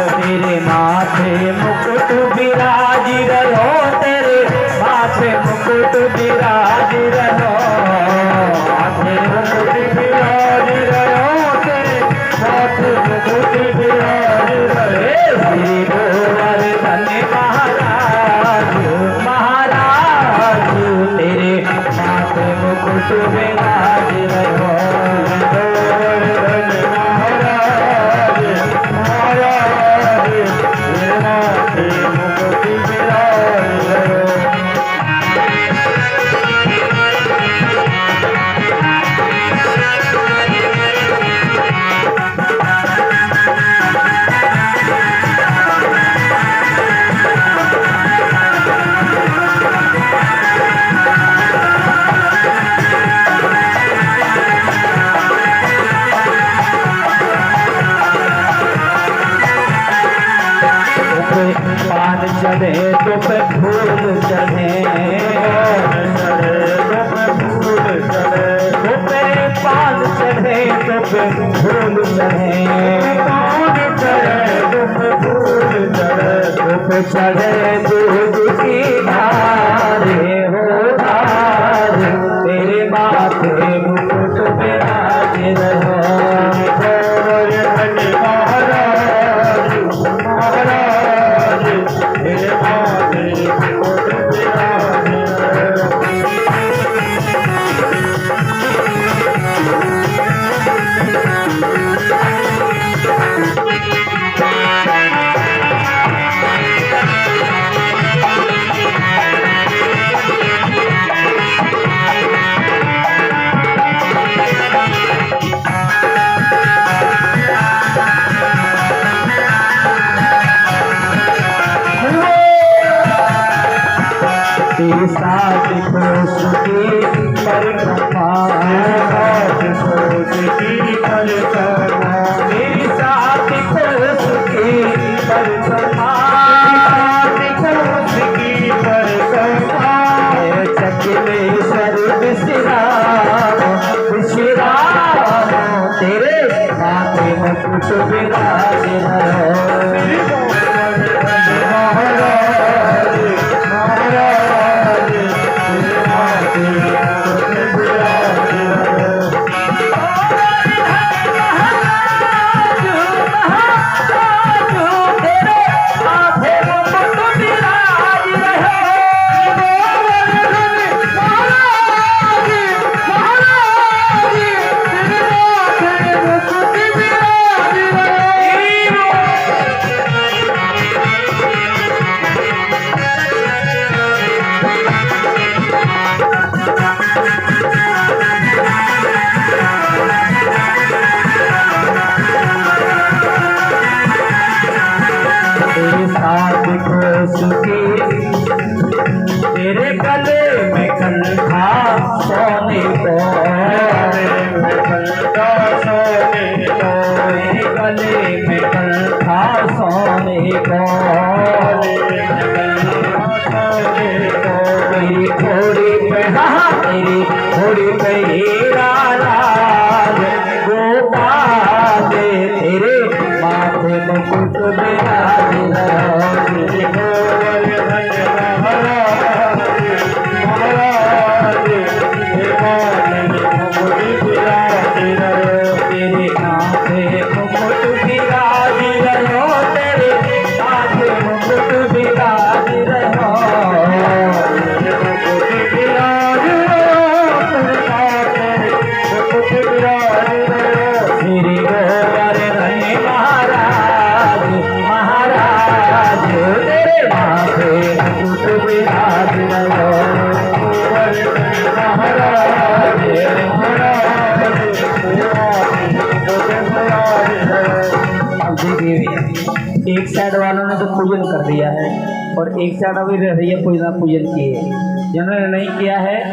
माथे मुकुट विराज रहो, तेरे माथे मुकुट विराज रहो। श्री गोवर्धन महाराज महाराज तेरे माथे मुकुट विराज रहो। गोवर्धन महाराज महाराज तेरे माथे मुकुट विराज रहो। पान चढ़े तो पे फूल चढ़े, फूल चढ़े तो पे पान चढ़े तो पे फूल चढ़े, पान चढ़े तो पे फूल चढ़े तो पे चढ़े दूध की धारे हो धार, तेरे माथे मुकुट विराज रहो। तेरे साथ खोस की परिक्रमा, मेरे साथ खोस की परिक्रमा, चकलेश्वर विश्राम विश्राम तेरे माथे मुकुट विराज रहो। तेरे गले में कंठा सोने को, तेरे गले में कंठा सोने को, तेरी घोड़ी पे तेरी घोड़ी पे हीरा लाल गोपाल, तेरे माथे मुकुट विराज रहो। पूजन कर दिया है और एक साइड अभी रह रही है पूजना पूजन किए जिन्होंने नहीं किया है